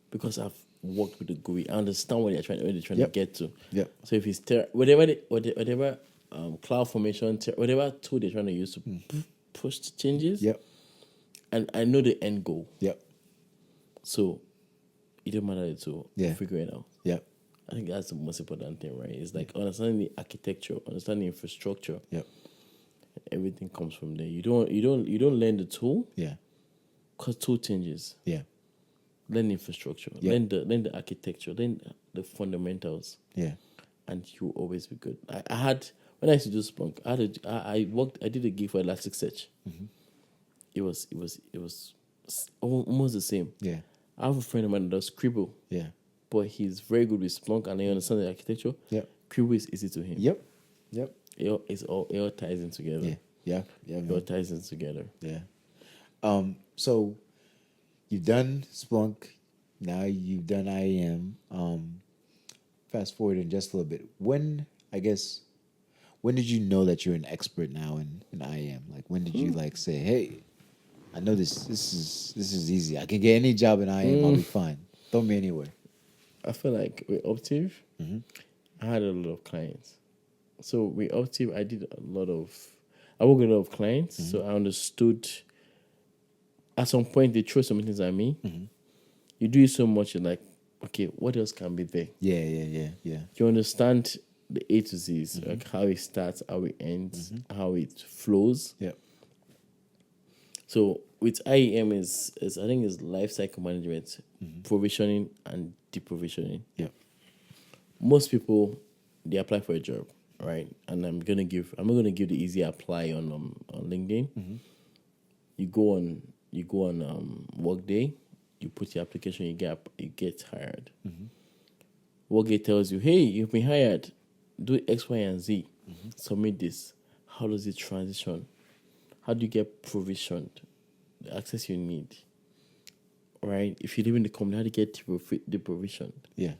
Speaker 1: Because I've worked with the GUI. I understand what they're trying to get to.
Speaker 2: Yep.
Speaker 1: So if it's whatever cloud formation, whatever tool they're trying to use to push the changes,
Speaker 2: Yep.
Speaker 1: and I know the end goal.
Speaker 2: Yep.
Speaker 1: So it don't matter the tool.
Speaker 2: Yeah.
Speaker 1: Figure it out.
Speaker 2: Yep.
Speaker 1: I think that's the most important thing, right? It's like understanding the architecture, understanding the infrastructure.
Speaker 2: Yep.
Speaker 1: Everything comes from there. You don't learn the tool
Speaker 2: Yeah.
Speaker 1: because tool changes.
Speaker 2: Yeah.
Speaker 1: Learn the infrastructure.
Speaker 2: Yep.
Speaker 1: Learn the architecture. Learn the fundamentals.
Speaker 2: Yeah.
Speaker 1: And you'll always be good. I had, when I used to do Splunk, I did a gig for Elasticsearch. It was almost the same.
Speaker 2: Yeah.
Speaker 1: I have a friend of mine that does Scribble,
Speaker 2: Yeah.
Speaker 1: but he's very good with Splunk and he understands the architecture.
Speaker 2: Yep.
Speaker 1: Scribble is easy to him.
Speaker 2: Yep. Yep.
Speaker 1: It all ties in together.
Speaker 2: Yeah. Yeah. Yeah.
Speaker 1: It all ties in together.
Speaker 2: Yeah. So you've done Splunk, now you've done IAM. Fast forward in just a little bit. When did you know that you're an expert now in IAM? Like when did you like say, hey, I know this is easy. I can get any job in IAM, I'll be fine. Throw me anywhere.
Speaker 1: I feel like with Optiv, I had a lot of clients. So with Optiv, I worked with a lot of clients, so I understood. At some point, they throw some things at me. You do it so much, you're like, okay, what else can be there?
Speaker 2: Yeah.
Speaker 1: You understand the A to Z's, like how it starts, how it ends, how it flows.
Speaker 2: Yep.
Speaker 1: So with IAM is I think is life cycle management, provisioning and deprovisioning.
Speaker 2: Yep.
Speaker 1: Most people they apply for a job, right? And I'm not gonna give the easy apply on LinkedIn. You go on Workday, you put your application, you get hired. Workday tells you, hey, you've been hired. Do X, Y, and Z. Submit this. How does it transition how do you get provisioned the access you need, right? If you live in the company, how do you get the provision?
Speaker 2: Yeah.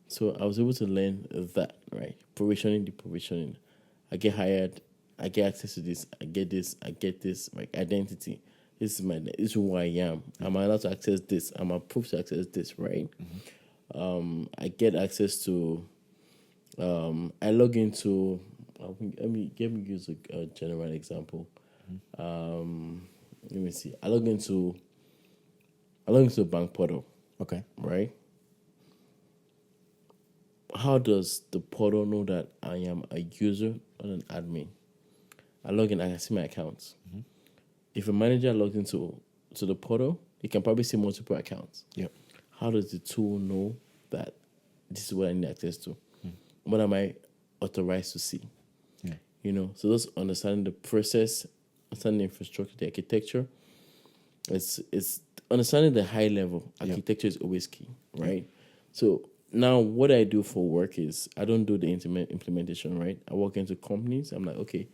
Speaker 1: So I was able to learn that, right? Provisioning the provisioning. I get hired, I get access to this, I get this, like identity. This is who I am. I'm allowed to access this. I'm approved to access this, right? I get access to. I log into. Let me use a general example. Let me see. I log into a bank portal,
Speaker 2: Okay.
Speaker 1: right? How does the portal know that I am a user or an admin? I log in, I can see my accounts. If a manager logs into the portal, he can probably see multiple accounts.
Speaker 2: Yep.
Speaker 1: How does the tool know that this is what I need access to? What am I authorized to see?
Speaker 2: Yeah.
Speaker 1: You know, so just understanding the process, understanding the infrastructure, the architecture. It's understanding the high level architecture is always key, right? So now what I do for work is I don't do the implementation, right? I walk into companies. I'm like, okay,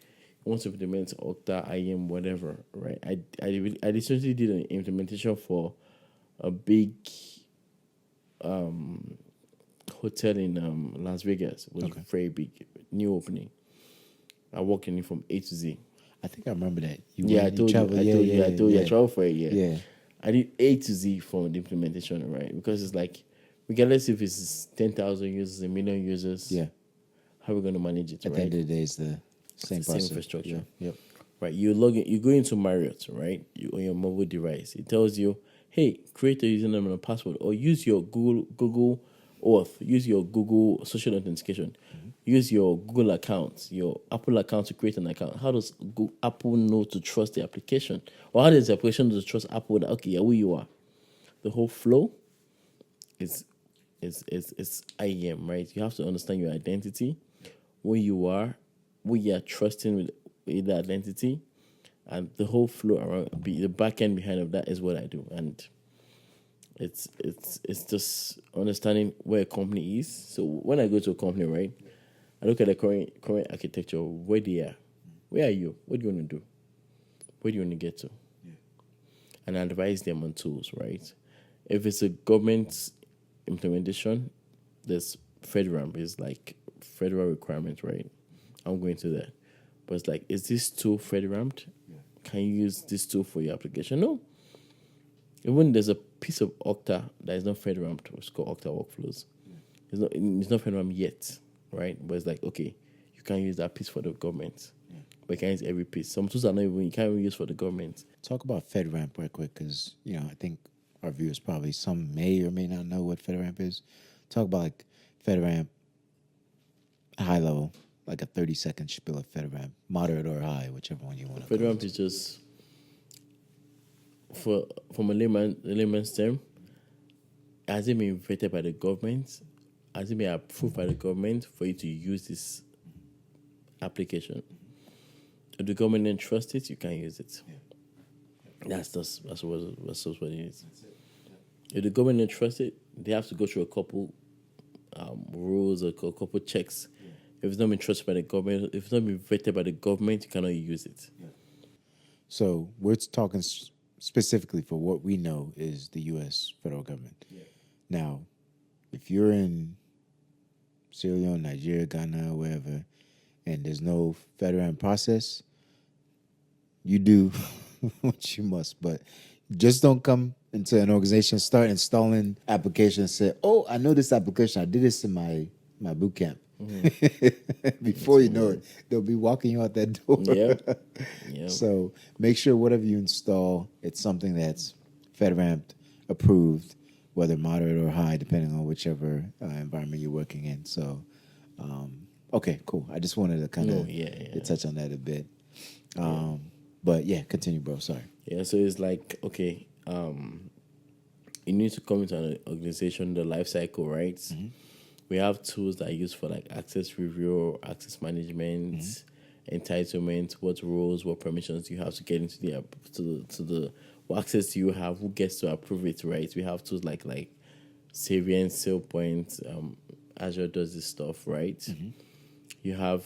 Speaker 1: I want to implement Okta, IAM, whatever, right? I recently did an implementation for a big hotel in Las Vegas. It was very big, new opening. I walked in it from A to Z.
Speaker 2: I think I remember that. You
Speaker 1: Yeah, I
Speaker 2: went, you
Speaker 1: told you.
Speaker 2: traveled.
Speaker 1: I told you. I traveled for a year.
Speaker 2: Yeah.
Speaker 1: I did A to Z for the implementation, right? Because it's like, regardless if it's 10,000 users, a million users,
Speaker 2: Yeah.
Speaker 1: how are we going to manage it,
Speaker 2: At
Speaker 1: right?
Speaker 2: the end of the day, it's the same
Speaker 1: It's the same
Speaker 2: process.
Speaker 1: infrastructure.
Speaker 2: Yeah. Yep.
Speaker 1: Right, you log in, you go into Marriott, right? You on your mobile device. It tells you, hey, create a username and a password, or use your Google Auth, use your Google social authentication, use your Google account, your Apple account to create an account. How does Apple know to trust the application, or how does the application know to trust Apple that okay, yeah, who you are? The whole flow is IAM, right? You have to understand your identity, who you are, who you are trusting with the identity, and the whole flow around the back end behind of that is what I do. And it's just understanding where a company is. So when I go to a company, right, I look at the current architecture, where they are. Where are you? What do you want to do? Where do you want to get to? And I advise them on tools, right? If it's a government implementation, there's FedRAMP is like federal requirement, right? I'm going to that. But it's like, is this tool FedRAMPed? Can you use this tool for your application? No. Even there's a piece of Okta that is not FedRAMPed, it's called Okta Workflows. It's not FedRAMPed yet, right? But it's like, okay, you can use that piece for the government. But you can't use every piece. Some tools are not even, you can't even use for the government.
Speaker 2: Talk about FedRAMP right quick, because I think our viewers probably some may or may not know what FedRAMP is. Talk about like FedRAMP high level, like a 30-second spiel of FedRAMP, moderate or high, whichever one you want to.
Speaker 1: FedRAMP is just from a layman's term. Has it been vetted by the government? Has it been approved by the government for you to use this application? If the government didn't trust it, you can't use it. That's what it is. If the government didn't trust it, they have to go through a couple rules or a couple checks. If it's not been trusted by the government, if it's not been vetted by the government, you cannot use it.
Speaker 2: So we're talking specifically for what we know is the U.S. federal government. Now, if you're in Sierra Leone, Nigeria, Ghana, wherever, and there's no FedRAMP process, you do what you must, but just don't come into an organization, start installing applications, say, oh, I know this application. I did this in my boot camp. Before you know it, they'll be walking you out that door.
Speaker 1: Yep.
Speaker 2: So make sure whatever you install, it's something that's FedRAMP approved, whether moderate or high, depending on whichever environment you're working in. So, okay, cool. I just wanted to kind of touch on that a bit. But yeah, continue, bro. Sorry.
Speaker 1: Yeah, so it's like, okay, you need to come into an organization, the life cycle, right? We have tools that are used for like access review, access management, entitlement, what roles, what permissions you have to get into the app, to the what access do you have, who gets to approve it, right? We have tools like Savient, SailPoint, Azure does this stuff, right? You have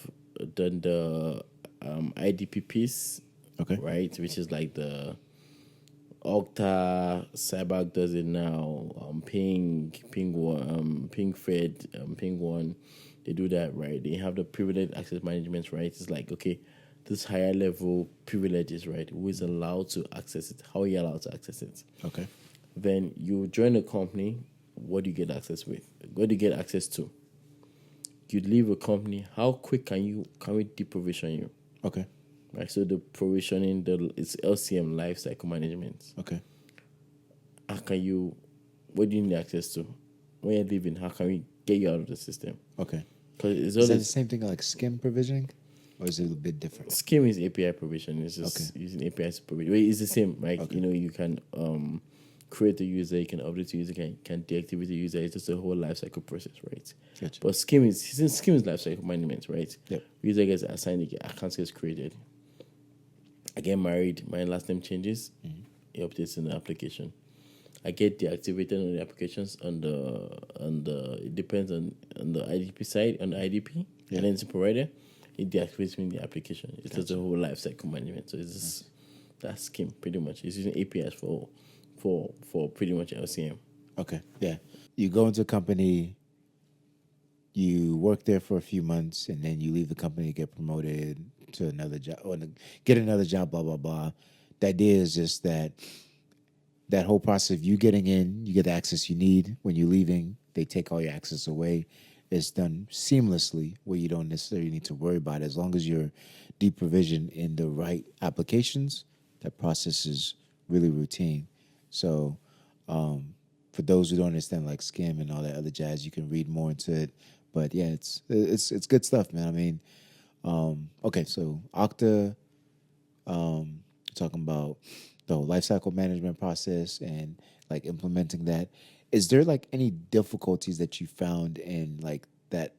Speaker 1: done the IDP piece,
Speaker 2: Okay.
Speaker 1: right? Which is like the Okta, Cyberg does it now. Ping Fed, Ping One, they do that, right? They have the privileged access management, right? It's like, okay, this higher level privileges, right? Who is allowed to access it? How are you allowed to access it?
Speaker 2: Okay.
Speaker 1: Then you join a company. What do you get access with? What do you get access to? You leave a company. How quick can we deprovision you?
Speaker 2: Okay.
Speaker 1: Right. So the provisioning, it's LCM, life cycle management.
Speaker 2: Okay.
Speaker 1: How can you? What do you need access to? When you're leaving, how can we get you out of the system?
Speaker 2: Okay.
Speaker 1: Because it's
Speaker 2: Is that the
Speaker 1: always
Speaker 2: same thing like skim provisioning, or is it a bit different?
Speaker 1: scheme is API provision. It's just using APIs to provision. Well, it's the same, right?
Speaker 2: Okay.
Speaker 1: You know, you can create a user, you can update the user, can deactivate the user. It's just a whole lifecycle process, right?
Speaker 2: Gotcha.
Speaker 1: But scheme is lifecycle management, right?
Speaker 2: Yep.
Speaker 1: User gets assigned, account gets created. I get married, my last name changes, it updates in the application. I get deactivated on the applications on the it depends on the IDP side, on the IDP, identity provider, it deactivates me in the application. It's just a whole life cycle management. So it's just that scheme pretty much. It's using APIs for pretty much LCM.
Speaker 2: Okay. Yeah. You go into a company, you work there for a few months, and then you leave the company, get promoted to another job, or get another job, blah, blah, blah. The idea is just that whole process of you getting in, you get the access you need. When you're leaving, they take all your access away. It's done seamlessly where you don't necessarily need to worry about it. As long as you're deprovisioned in the right applications, that process is really routine. So for those who don't understand like skim and all that other jazz, you can read more into it. But yeah, it's good stuff, man. I mean, okay, so Okta, talking about the whole lifecycle management process and like implementing that. Is there like any difficulties that you found in like that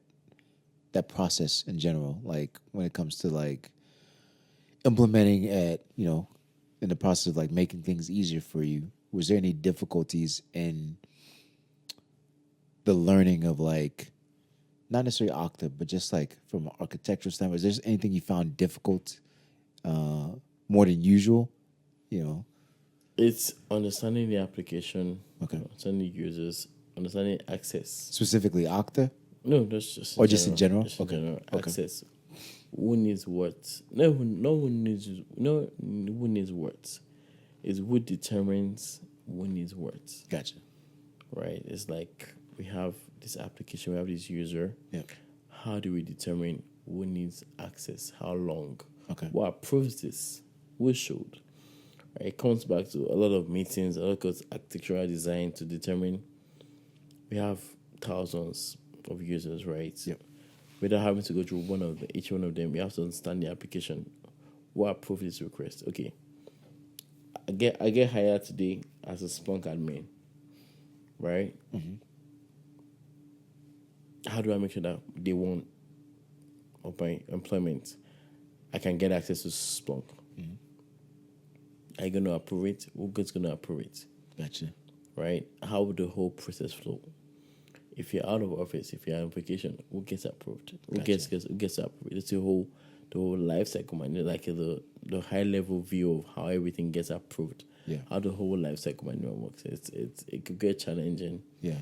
Speaker 2: process in general, like when it comes to like implementing in the process of like making things easier for you? Was there any difficulties in the learning of like not necessarily Okta, but just like from an architectural standpoint? Is there anything you found difficult more than usual? You know.
Speaker 1: It's understanding the application,
Speaker 2: Okay.
Speaker 1: understanding the users, understanding access.
Speaker 2: Specifically Okta?
Speaker 1: No, that's just
Speaker 2: Or just in general?
Speaker 1: Just in
Speaker 2: Okay.
Speaker 1: general.
Speaker 2: Okay.
Speaker 1: Access. Who needs what? No one needs who needs what. It's who determines who needs what.
Speaker 2: Gotcha.
Speaker 1: Right? It's like we have this application, we have this user.
Speaker 2: Yeah.
Speaker 1: How do we determine who needs access? How long?
Speaker 2: Okay.
Speaker 1: What approves this? Who should? Right? It comes back to a lot of meetings, a lot of architectural design to determine. We have thousands of users, right?
Speaker 2: Yep.
Speaker 1: Without having to go through each one of them, we have to understand the application. What approves this request? Okay. I get hired today as a Splunk admin, right? Mm-hmm. How do I make sure that day one of my employment, I can get access to Splunk? Mm-hmm. Are you going to approve it? Who's going to approve it?
Speaker 2: Gotcha.
Speaker 1: Right? How would the whole process flow? If you're out of office, if you're on vacation, who gets approved? Who gets approved? It's the whole life cycle, man. Like the high level view of how everything gets approved.
Speaker 2: Yeah.
Speaker 1: How the whole life cycle management works. It could get challenging.
Speaker 2: Yeah.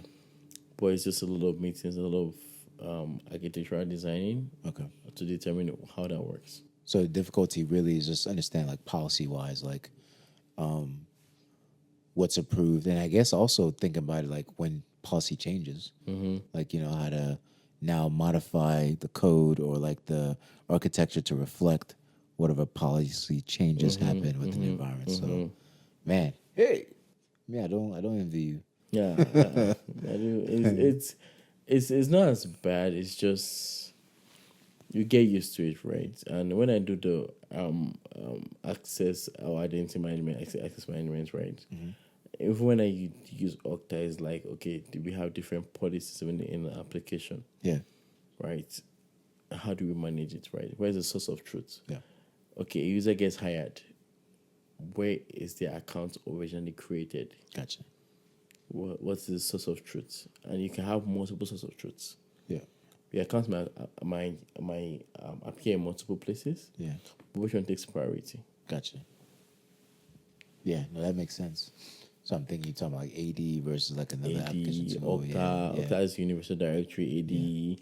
Speaker 1: But it's just a lot of meetings, a lot of architectural designing.
Speaker 2: Okay.
Speaker 1: To determine how that works.
Speaker 2: So the difficulty really is just understand like policy wise, like what's approved, and I guess also thinking about it like when policy changes, like how to now modify the code or like the architecture to reflect whatever policy changes happen within the environment. So, man, hey, I don't envy you.
Speaker 1: Yeah, I do. It's not as bad. It's just you get used to it, right? And when I do the access or identity management, access management, right? Mm-hmm. Even when I use Okta, it's like, okay, do we have different policies in the application?
Speaker 2: Yeah.
Speaker 1: Right. How do we manage it, right? Where's the source of truth?
Speaker 2: Yeah.
Speaker 1: Okay, a user gets hired. Where is their account originally created?
Speaker 2: Gotcha.
Speaker 1: What's the source of truth? And you can have multiple sources of truths.
Speaker 2: Yeah.
Speaker 1: Your account might appear in multiple places.
Speaker 2: Yeah.
Speaker 1: But which one takes priority?
Speaker 2: Gotcha. Yeah, no, that makes sense. So I'm thinking you're talking about like AD versus like another application
Speaker 1: AD,
Speaker 2: to go.
Speaker 1: Okta,
Speaker 2: Yeah,
Speaker 1: Okta is Universal Directory,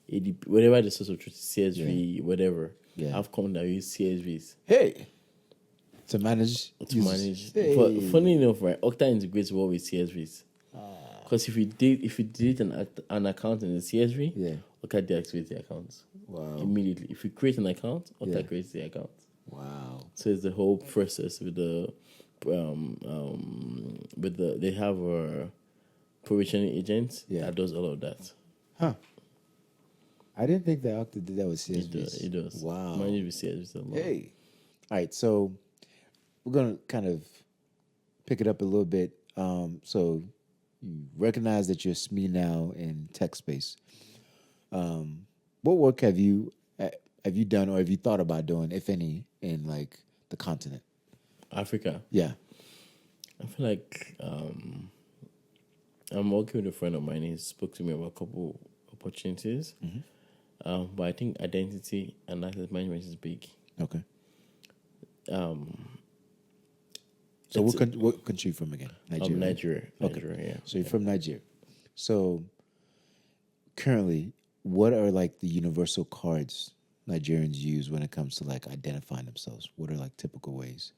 Speaker 1: AD, whatever the source of truth, CSV, whatever.
Speaker 2: Yeah.
Speaker 1: I've come that use CSVs
Speaker 2: Hey, to manage
Speaker 1: to
Speaker 2: users.
Speaker 1: manage. But
Speaker 2: Hey.
Speaker 1: funny enough, right, Okta integrates well with CSVs. Because if you delete an account in the CSV,
Speaker 2: Yeah.
Speaker 1: Okta deactivates the account
Speaker 2: Wow.
Speaker 1: immediately. If you create an account, Okta
Speaker 2: Yeah.
Speaker 1: creates the account.
Speaker 2: Wow.
Speaker 1: So it's the whole process with the they have a provisioning agent
Speaker 2: Yeah.
Speaker 1: that does all of that.
Speaker 2: Huh. I didn't think that Okta did that with
Speaker 1: It does.
Speaker 2: CSVs.
Speaker 1: It does.
Speaker 2: Wow.
Speaker 1: Manage with CSVs a lot.
Speaker 2: Hey. All right, so we're gonna kind of pick it up a little bit. So you recognize that you're SME now in tech space. What work have you done or have you thought about doing, if any, in like the continent?
Speaker 1: Africa.
Speaker 2: Yeah.
Speaker 1: I feel like I'm working with a friend of mine. He spoke to me about a couple opportunities. But I think identity and access management is big.
Speaker 2: Okay.
Speaker 1: Um,
Speaker 2: So
Speaker 1: it's
Speaker 2: what country you from again? Nigeria. Right?
Speaker 1: Nigeria.
Speaker 2: Okay.
Speaker 1: Nigeria, yeah.
Speaker 2: So you're from Nigeria. So currently, what are like the universal cards Nigerians use when it comes to like identifying themselves? What are like typical ways?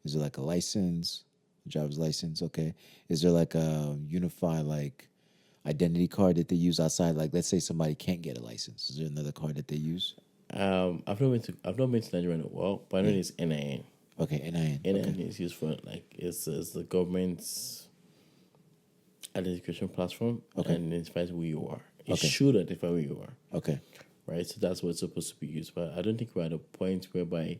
Speaker 2: Is it like a license, driver's license? Okay. Is there like a unified like identity card that they use outside? Like, let's say somebody can't get a license. Is there another card that they use?
Speaker 1: I've not been to Nigeria in a while, but I know it's NIN.
Speaker 2: Okay, NIN.
Speaker 1: NIN
Speaker 2: Okay.
Speaker 1: is used for like it's the government's identification platform and identifies who you are. It should identify who you are.
Speaker 2: Okay.
Speaker 1: Right? So that's what it's supposed to be used. But I don't think we're at a point whereby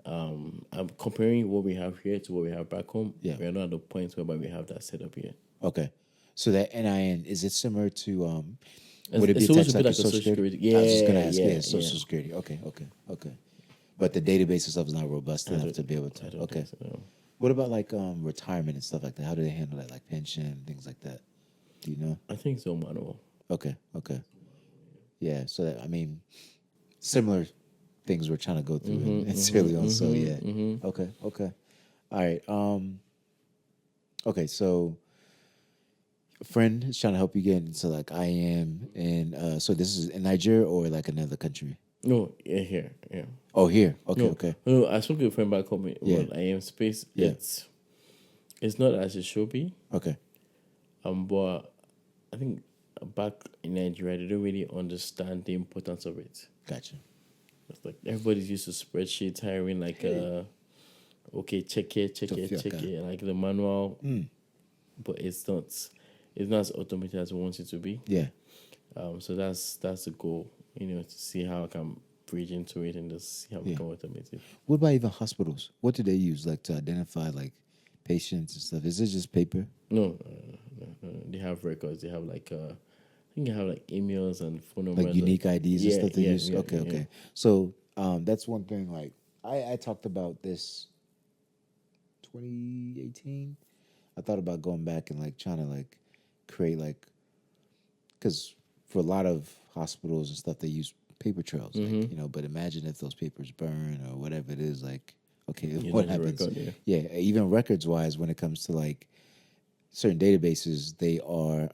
Speaker 1: I'm comparing what we have here to what we have back home.
Speaker 2: Yeah.
Speaker 1: We're not at the point whereby we have that set up here.
Speaker 2: Okay. So that NIN, is it similar to
Speaker 1: It's-
Speaker 2: would it be
Speaker 1: it's supposed
Speaker 2: attached
Speaker 1: to be
Speaker 2: like
Speaker 1: like
Speaker 2: a
Speaker 1: a
Speaker 2: social
Speaker 1: Social
Speaker 2: security?
Speaker 1: Security.
Speaker 2: I was just gonna
Speaker 1: Yeah,
Speaker 2: ask.
Speaker 1: yeah,
Speaker 2: Social
Speaker 1: yeah.
Speaker 2: security. Okay. But the database itself is not robust enough to be able
Speaker 1: I
Speaker 2: to.
Speaker 1: don't
Speaker 2: Okay.
Speaker 1: think so, no.
Speaker 2: What about like retirement and stuff like that? How do they handle that? Like pension, things like that? Do you know?
Speaker 1: I think so, manual.
Speaker 2: Okay. Yeah. So that, I mean, similar things we're trying to go through in Sierra Leone. So yeah. Okay. All right. Okay. So a friend is trying to help you get into like IAM, and so this is in Nigeria or like another country?
Speaker 1: No, yeah, here, yeah.
Speaker 2: Oh, here. Okay.
Speaker 1: No,
Speaker 2: Okay.
Speaker 1: no, I spoke to a friend back home
Speaker 2: Yeah.
Speaker 1: about IAM space.
Speaker 2: Yeah.
Speaker 1: It's not as it should be.
Speaker 2: Okay.
Speaker 1: But I think back in Nigeria, they don't really understand the importance of it.
Speaker 2: Gotcha.
Speaker 1: It's like everybody's used to spreadsheets, hiring like okay, check it, like the manual. But it's not as automated as we want it to be.
Speaker 2: Yeah.
Speaker 1: So that's the goal, to see how I can bridge into it and just see how we can automate it.
Speaker 2: What about even hospitals? What do they use like to identify like patients and stuff? Is it just paper?
Speaker 1: No. They have records. They have like I think they have like emails and phone numbers.
Speaker 2: Like unique IDs and stuff they use?
Speaker 1: Yeah,
Speaker 2: Okay.
Speaker 1: yeah.
Speaker 2: So that's one thing like I talked about this 2018. I thought about going back and like trying to like create like, because for a lot of hospitals and stuff they use paper trails, like, but imagine if those papers burn or whatever it is, like, okay, what happens?
Speaker 1: Record,
Speaker 2: Even records wise, when it comes to like certain databases, they are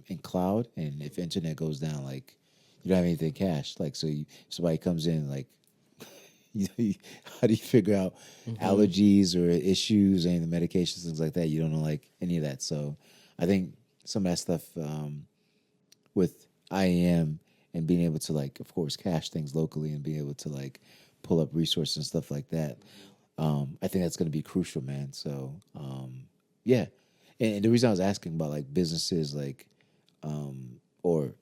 Speaker 2: in cloud, and if internet goes down, like you don't have anything cached. Like, so somebody comes in, like, how do you figure out allergies or issues and the medications, things like that? You don't know like any of that. So I think some of that stuff with IAM and being able to like, of course, cache things locally and being able to like pull up resources and stuff like that. I think that's going to be crucial, man. So yeah. And the reason I was asking about like businesses, like, or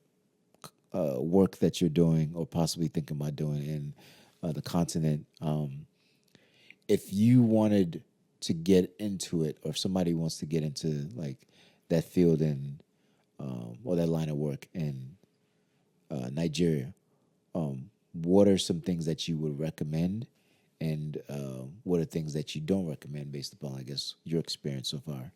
Speaker 2: work that you're doing or possibly thinking about doing in the continent, if you wanted to get into it, or if somebody wants to get into like that field and or that line of work in Nigeria, what are some things that you would recommend, and what are things that you don't recommend based upon, I guess, your experience so far?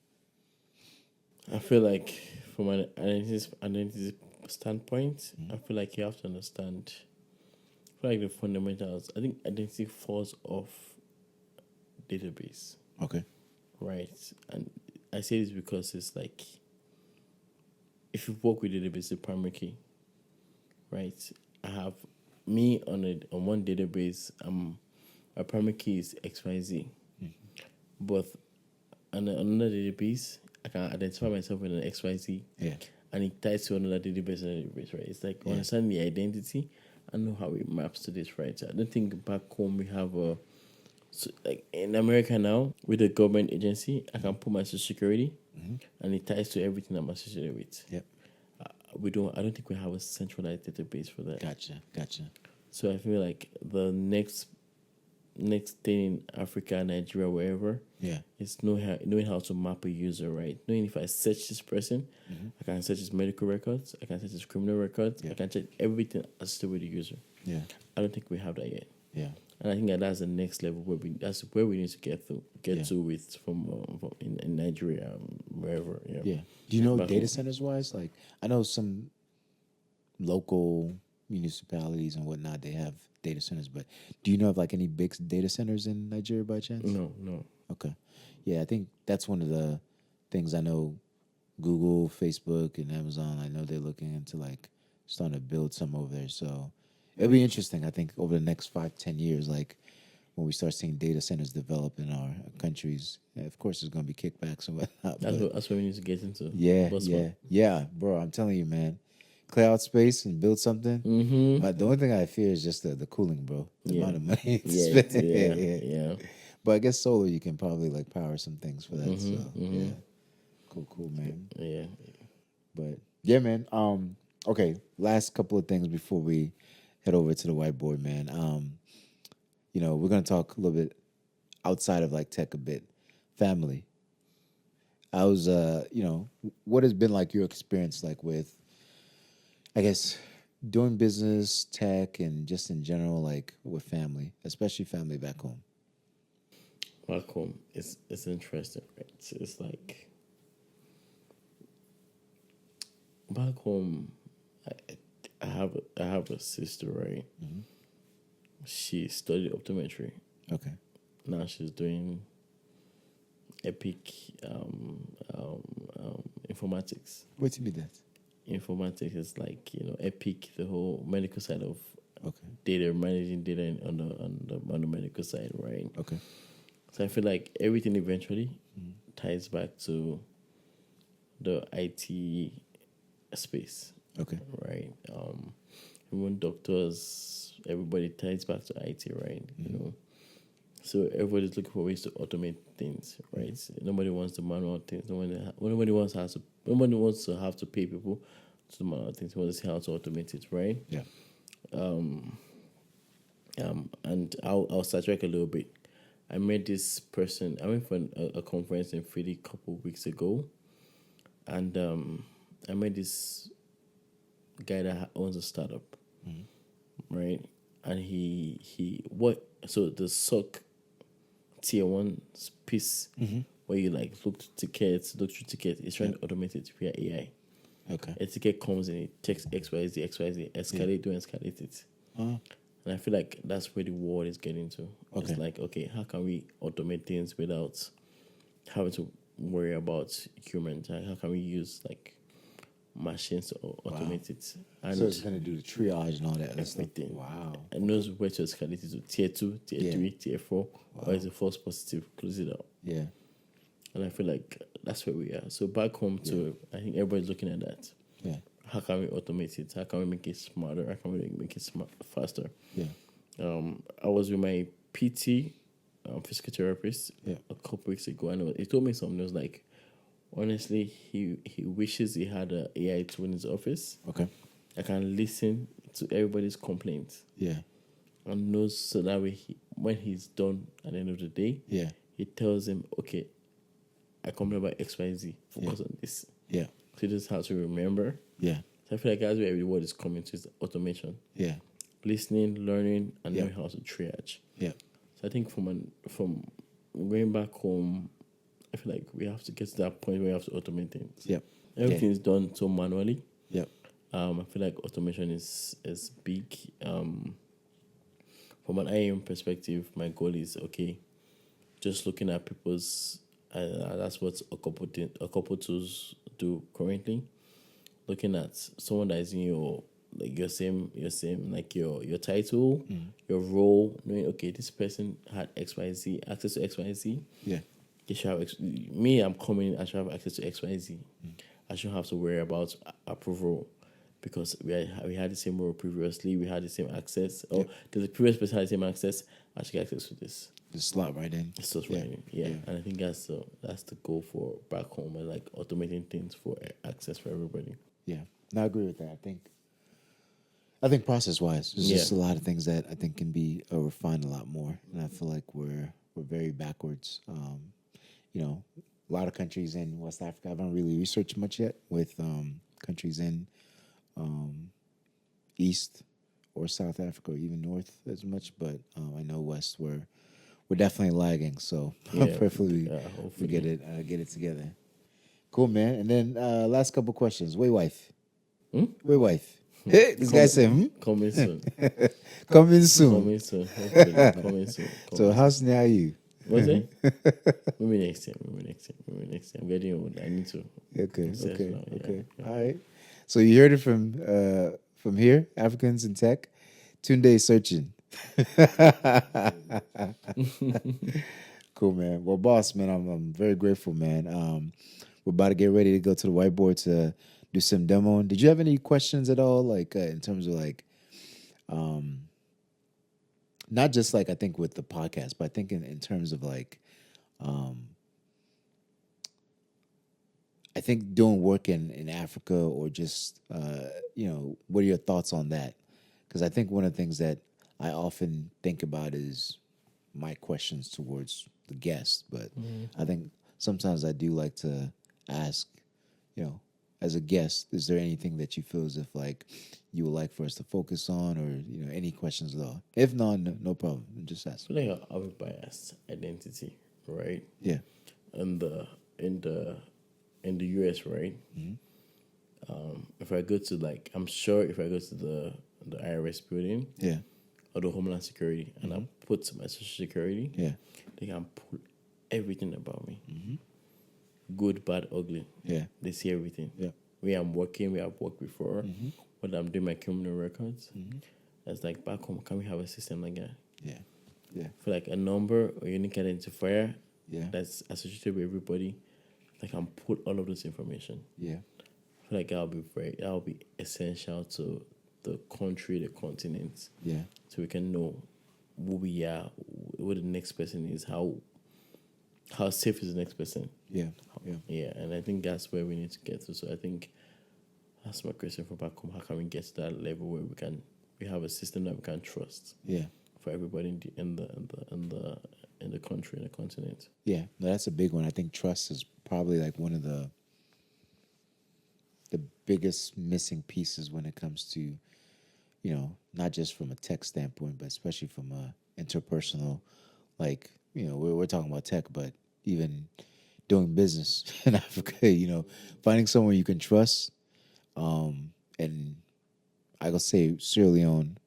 Speaker 1: I feel like from an identity standpoint, I feel like you have to understand. I feel like the fundamentals. I think identity falls off database,
Speaker 2: Okay.
Speaker 1: right? And I say this because it's like if you work with database, the primary key, right? I have me on one database. My primary key is XYZ, but on another database, I can identify myself with an XYZ,
Speaker 2: Yeah.
Speaker 1: and it ties to another database, right? It's like understand the identity and know how it maps to this, right? So I don't think back home we have a so like in America now with a government agency, I can put my social security, and it ties to everything I'm associated with.
Speaker 2: Yep.
Speaker 1: We don't. I don't think we have a centralized database for that.
Speaker 2: Gotcha.
Speaker 1: So I feel like the next thing in Africa, Nigeria, wherever,
Speaker 2: Yeah.
Speaker 1: is knowing how to map a user, right? Knowing if I search this person, I can search his medical records, I can search his criminal records, I can check everything associated with the user.
Speaker 2: Yeah.
Speaker 1: I don't think we have that yet.
Speaker 2: Yeah.
Speaker 1: And I think that's the next level that's where we need to get to with from in Nigeria, wherever. Yeah.
Speaker 2: Yeah. Do you know
Speaker 1: Back
Speaker 2: data
Speaker 1: home.
Speaker 2: centers wise? Like, I know some local municipalities and whatnot, they have data centers, but do you know of like any big data centers in Nigeria by chance?
Speaker 1: No, no.
Speaker 2: Okay. Yeah, I think that's one of the things I know Google, Facebook, and Amazon, I know they're looking into like starting to build some over there. So it'll be interesting, I think, over the next 5-10 years, like when we start seeing data centers develop in our countries. Of course, there's going to be kickbacks and whatnot.
Speaker 1: That's what we need to get into.
Speaker 2: Yeah,
Speaker 1: Bossman.
Speaker 2: yeah, bro. I'm telling you, man. Clear out space and build something.
Speaker 1: Mm-hmm.
Speaker 2: But the only thing I fear is just the cooling, bro. The amount of money to
Speaker 1: Yeah,
Speaker 2: spend.
Speaker 1: yeah.
Speaker 2: But I guess solar, you can probably like power some things for that. So yeah, cool, man.
Speaker 1: Yeah.
Speaker 2: But yeah, man. Okay. Last couple of things before we head over to the whiteboard, man. We're gonna talk a little bit outside of like tech a bit. Family. I was, what has been like your experience like with, I guess, doing business, tech, and just in general, like with family, especially family back home.
Speaker 1: Back home, it's interesting, right? So it's like back home, I have a sister, right? She studied optometry.
Speaker 2: Okay.
Speaker 1: Now she's doing epic informatics.
Speaker 2: What to be that?
Speaker 1: Informatics is like epic, the whole medical side of
Speaker 2: Okay.
Speaker 1: data, managing data on the medical side, right?
Speaker 2: Okay.
Speaker 1: So I feel like everything eventually ties back to the IT space,
Speaker 2: Okay.
Speaker 1: right? Even doctors, everybody ties back to IT, right? So everybody's looking for ways to automate things, right? Nobody wants the manual things. Nobody wants to have to pay people to do manual things. They want to see how to automate it, right?
Speaker 2: Yeah.
Speaker 1: And I'll sidetrack a little bit. I met this person. I went for a conference in Philly a couple of weeks ago, and I met this guy that owns a startup, right? And so the SOC tier 1 piece where you like look through tickets, it's trying to automate it via AI.
Speaker 2: Okay.
Speaker 1: A ticket comes in, it takes XYZ, escalate it. And I feel like that's where the world is getting to.
Speaker 2: Okay.
Speaker 1: It's like, okay, how can we automate things without having to worry about humans? Like, how can we use like machines to automate it? And
Speaker 2: So it's gonna do the triage and all that. That's
Speaker 1: everything.
Speaker 2: Wow.
Speaker 1: And knows where to escalate it to tier 2, tier 3, tier 4, or is a false positive, close it out.
Speaker 2: Yeah.
Speaker 1: And I feel like that's where we are. So back home too, I think everybody's looking at that.
Speaker 2: Yeah.
Speaker 1: How can we automate it? How can we make it smarter? How can we make it faster?
Speaker 2: Yeah.
Speaker 1: I was with my PT, physical therapist, a couple weeks ago, and he told me something. It was like, honestly, he wishes he had an AI tool in his office.
Speaker 2: Okay.
Speaker 1: I can listen to everybody's complaints
Speaker 2: Yeah.
Speaker 1: and knows so that way when he's done at the end of the day,
Speaker 2: Yeah.
Speaker 1: he tells him, okay, I complain about XYZ, focus on this.
Speaker 2: Yeah.
Speaker 1: So he just has to remember.
Speaker 2: Yeah.
Speaker 1: So I feel like that's where every word is coming to is automation.
Speaker 2: Yeah.
Speaker 1: Listening, learning, and knowing how to triage.
Speaker 2: Yeah.
Speaker 1: So I think from going back home, I feel like we have to get to that point where we have to automate things.
Speaker 2: Yep.
Speaker 1: Everything is done so manually.
Speaker 2: Yep.
Speaker 1: I feel like automation is big. From an IAM perspective, my goal is okay. just looking at people's, that's what a couple tools do currently. Looking at someone that is in your like your same like your title, your role, knowing okay, this person had XYZ access to XYZ.
Speaker 2: Yeah.
Speaker 1: They should have me. I'm coming. I should have access to XYZ. I shouldn't have to worry about approval because we had the same role previously. We had the same access. Oh, the previous person had the same access. I should get access to this.
Speaker 2: Just slot right in.
Speaker 1: It's just right in. Yeah. And I think that's the goal for back home and like automating things for access for everybody.
Speaker 2: Yeah, no, I agree with that. I think process wise, there's just a lot of things that I think can be refined a lot more, and I feel like we're very backwards. You know, a lot of countries in West Africa, I haven't really researched much yet with countries in East or South Africa or even North as much, but I know West we're definitely lagging. So hopefully we get it together. Cool, man. And then last couple questions. Wait, wife. Wait, wife. Hey, this guy said,
Speaker 1: Coming soon.
Speaker 2: Coming soon.
Speaker 1: Coming soon. Hopefully. Coming soon.
Speaker 2: So how sneaky are you?
Speaker 1: What's it? Maybe next year. I'm getting old. I need to.
Speaker 2: Okay. All right. So you heard it from here, Africans in Tech. Tunde is searching. Cool, man. Well, boss, man, I'm very grateful, man. We're about to get ready to go to the whiteboard to do some demoing. Did you have any questions at all, like in terms of like, not just like I think with the podcast, but I think in terms of like, I think doing work in Africa or just, what are your thoughts on that? Because I think one of the things that I often think about is my questions towards the guest, but I think sometimes I do like to ask, as a guest, is there anything that you feel as if like you would like for us to focus on, or any questions at all? If not, no problem. Just ask.
Speaker 1: I think I have a biased identity, right?
Speaker 2: Yeah.
Speaker 1: In the US, right? If I go to like, I'm sure if I go to the IRS building, or the Homeland Security, and I put my Social Security, they can pull everything about me. Good, bad, ugly.
Speaker 2: Yeah.
Speaker 1: They see everything.
Speaker 2: Yeah.
Speaker 1: Where I'm working, where I've worked before, what I'm doing my criminal records. It's like back home, can we have a system like that?
Speaker 2: Yeah. Yeah.
Speaker 1: For like a number or unique identifier
Speaker 2: Yeah.
Speaker 1: that's associated with everybody, like I can put all of this information.
Speaker 2: Yeah.
Speaker 1: I feel like that'll be essential to the country, the continent.
Speaker 2: Yeah.
Speaker 1: So we can know who we are, what the next person is, how safe is the next person.
Speaker 2: Yeah. Yeah.
Speaker 1: Yeah, and I think that's where we need to get to. So I think that's my question for back home. How can we get to that level where we have a system that we can trust?
Speaker 2: Yeah.
Speaker 1: For everybody in the country, in the continent.
Speaker 2: Yeah. No, that's a big one. I think trust is probably like one of the biggest missing pieces when it comes to, not just from a tech standpoint, but especially from a interpersonal, like, we're talking about tech, but even doing business in Africa, finding someone you can trust. And I will say Sierra Leone,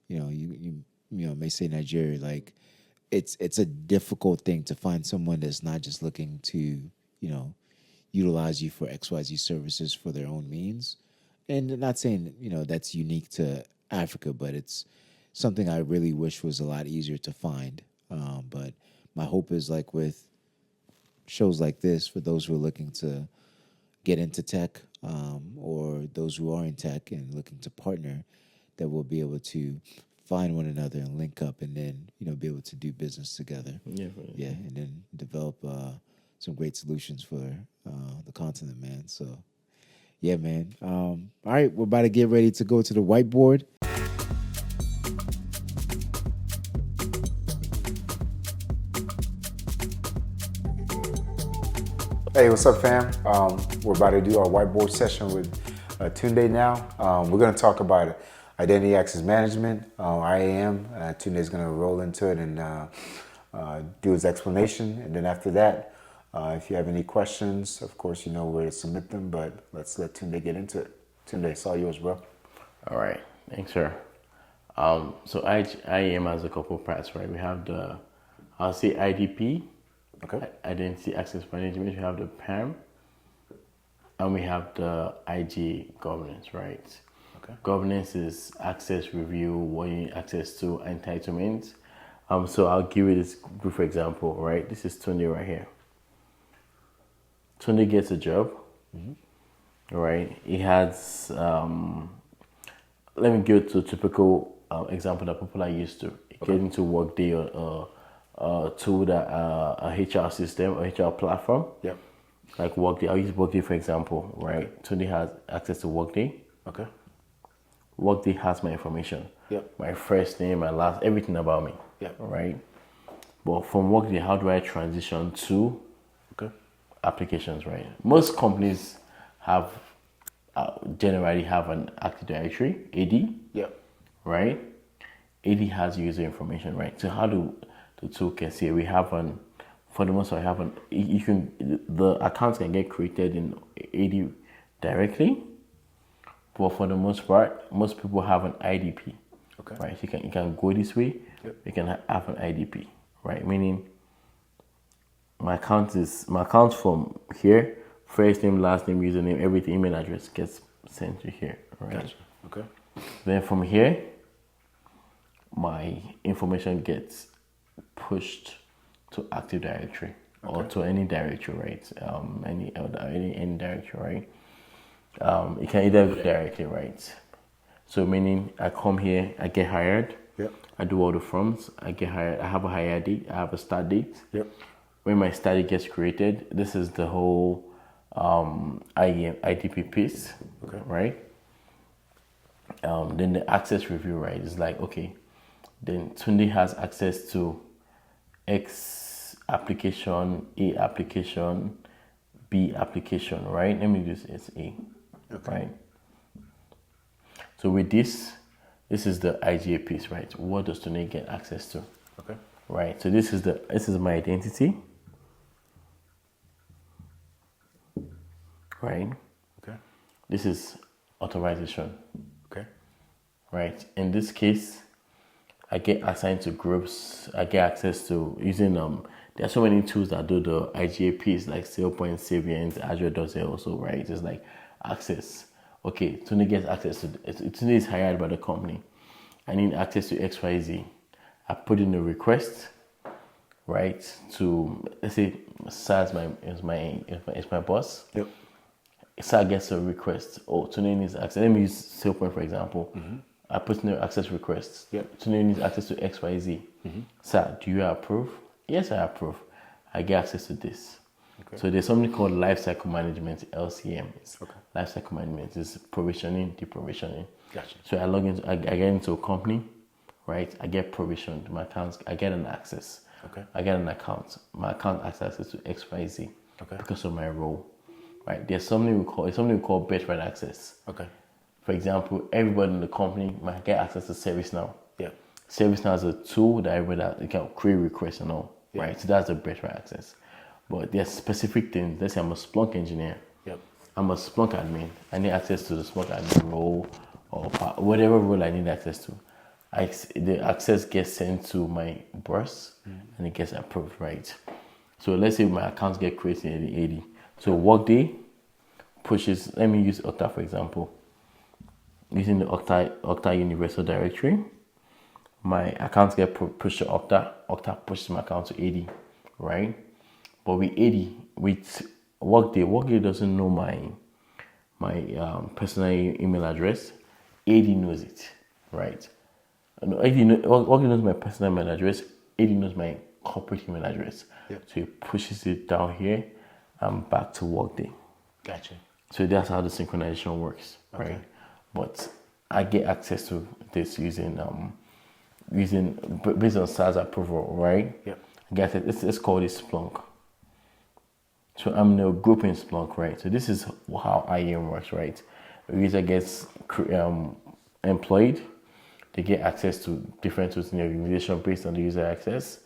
Speaker 2: you may say Nigeria, like it's a difficult thing to find someone that's not just looking to, utilize you for XYZ services for their own means. And not saying, that's unique to Africa, but it's something I really wish was a lot easier to find. But my hope is like with shows like this, for those who are looking to get into tech, or those who are in tech and looking to partner, that we'll be able to find one another and link up, and then be able to do business together.
Speaker 1: Yeah,
Speaker 2: and then develop some great solutions for the continent, man. So, yeah, man. All right, we're about to get ready to go to the whiteboard. Hey, what's up, fam? We're about to do our whiteboard session with Tunde now. We're going to talk about identity access management, IAM. Tunde is going to roll into it and do his explanation. And then after that, if you have any questions, of course, you know where to submit them, but let's let Tunde get into it. Tunde, it's all yours, bro.
Speaker 1: All right. Thanks, sir. So IAM has a couple parts, right? We have I'll say IDP,
Speaker 2: Okay.
Speaker 1: Identity access management. We have the PAM, and we have the IG governance, right?
Speaker 2: Okay.
Speaker 1: Governance is access review, what you need access to, entitlement. So I'll give you this brief example, right? This is Tunde right here. Tunde gets a job, right? He has, let me give to a typical example that people are used to. Getting to Workday or tool that a HR system or HR platform.
Speaker 2: Yep.
Speaker 1: Like Workday, I'll use Workday for example, right? Tunde has access to Workday.
Speaker 2: Okay.
Speaker 1: Workday has my information.
Speaker 2: Yep.
Speaker 1: My first name, my last, everything about me.
Speaker 2: Yep.
Speaker 1: Right? But from Workday, how do I transition to applications, right? Most companies have generally have an Active Directory, AD.
Speaker 2: Yep.
Speaker 1: Right? AD has user information, right? So how do the tool can see? We have for the most part, you can, the accounts can get created in AD directly, but for the most part, most people have an IDP, right? You can go this way, you can have an IDP, right? Meaning my account from here, first name, last name, username, everything, email address gets sent to here, right?
Speaker 2: Gotcha. Okay.
Speaker 1: Then from here, my information gets pushed to Active Directory or to any directory, right? Any directory, right? It can either go directly, right? So meaning I come here, I get hired.
Speaker 2: Yep.
Speaker 1: I do all the forms. I get hired. I have a hire date. I have a start date.
Speaker 2: Yep.
Speaker 1: When my start date gets created, this is the whole IDP piece, right? Then the access review, right? Is like, okay, then Tunde has access to X application, A application, B application, right? Let me use it's A, right? So with this is the IGA piece, right? What does Tunde get access to?
Speaker 2: Okay.
Speaker 1: Right. So this is my identity, right?
Speaker 2: Okay.
Speaker 1: This is authorization.
Speaker 2: Okay.
Speaker 1: Right. In this case, I get assigned to groups. I get access to using there are so many tools that do the IGA piece like SailPoint, Savient, Azure does it also, right? It's like access. Okay, Tunde gets access to Tunde is hired by the company. I need access to XYZ. I put in a request, right? To let's say Sahr is my boss.
Speaker 2: Yep.
Speaker 1: Sahr gets a request. Oh, Tunde needs access. Let me use SailPoint for example. I put in an access request.
Speaker 2: Yep.
Speaker 1: Tunde needs access to XYZ. Sahr, do you approve? Yes, I approve. I get access to this. So there's something called lifecycle management, LCM. Lifecycle management is provisioning, deprovisioning.
Speaker 2: Gotcha.
Speaker 1: So I log into, I get into a company, right? I get provisioned. My accounts, I get an access. I get an account. My account has access to XYZ because of my role, right? There's something we call birthright access. For example, everybody in the company might get access to ServiceNow.
Speaker 2: Yeah.
Speaker 1: ServiceNow is a tool that everybody can create requests and all, right? So that's the birthright access. But there's specific things. Let's say I'm a Splunk engineer.
Speaker 2: Yep.
Speaker 1: I'm a Splunk admin. I need access to the Splunk admin role or whatever role I need access to. The access gets sent to my boss and it gets approved, right? So let's say my accounts get created in the 80. So Workday pushes, let me use Okta for example. Using the Okta Universal Directory, my accounts get pushed to Okta. Okta pushes my account to 80, right? But with 80, with Workday doesn't know my personal email address. 80 knows it, right? No, Workday knows my personal email address. 80 knows my corporate email address.
Speaker 2: Yep.
Speaker 1: So it pushes it down here and back to Workday.
Speaker 2: Gotcha.
Speaker 1: So that's how the synchronization works, right? But I get access to this using based on Sahr's approval, right?
Speaker 2: Yep.
Speaker 1: I get it. Let's call this Splunk. So I'm in a group in Splunk, right? So this is how IAM works, right? A user gets employed, they get access to different tools in the organization based on the user access.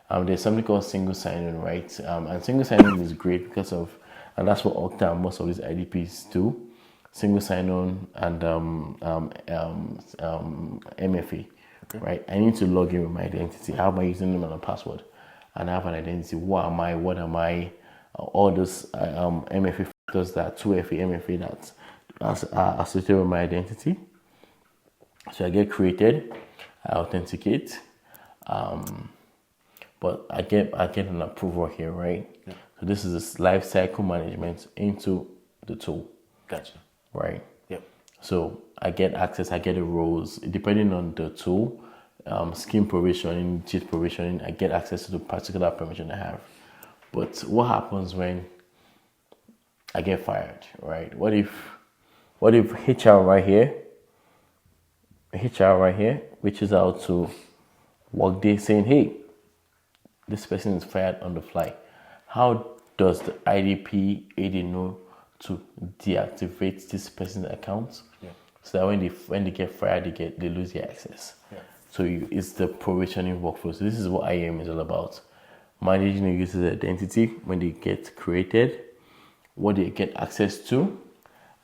Speaker 1: There's something called single sign-on, right? And single sign-on is great because of, and that's what Okta and most of these IDPs do. Single sign-on and MFA, right? I need to log in with my identity. I have my username and a password. and I have an identity. What am I? What am I? All those MFA factors, that 2FA, MFA, that are associated with my identity. So I get created, I authenticate, but I get an approval here, right? Yeah. So this is this life cycle management into the tool.
Speaker 2: Gotcha.
Speaker 1: Right?
Speaker 2: Yep.
Speaker 1: So I get access, I get the roles, depending on the tool, scheme provisioning, cheat provisioning, I get access to the particular permission I have. But what happens when I get fired, right? What if HR right here, reaches out to Workday saying, hey, this person is fired on the fly. How does the IDP AD know to deactivate this person's account? Yeah. So that when they get fired, they lose their access. Yeah. So it's the provisioning workflow. So this is what IAM is all about. Managing the user's identity when they get created, what they get access to,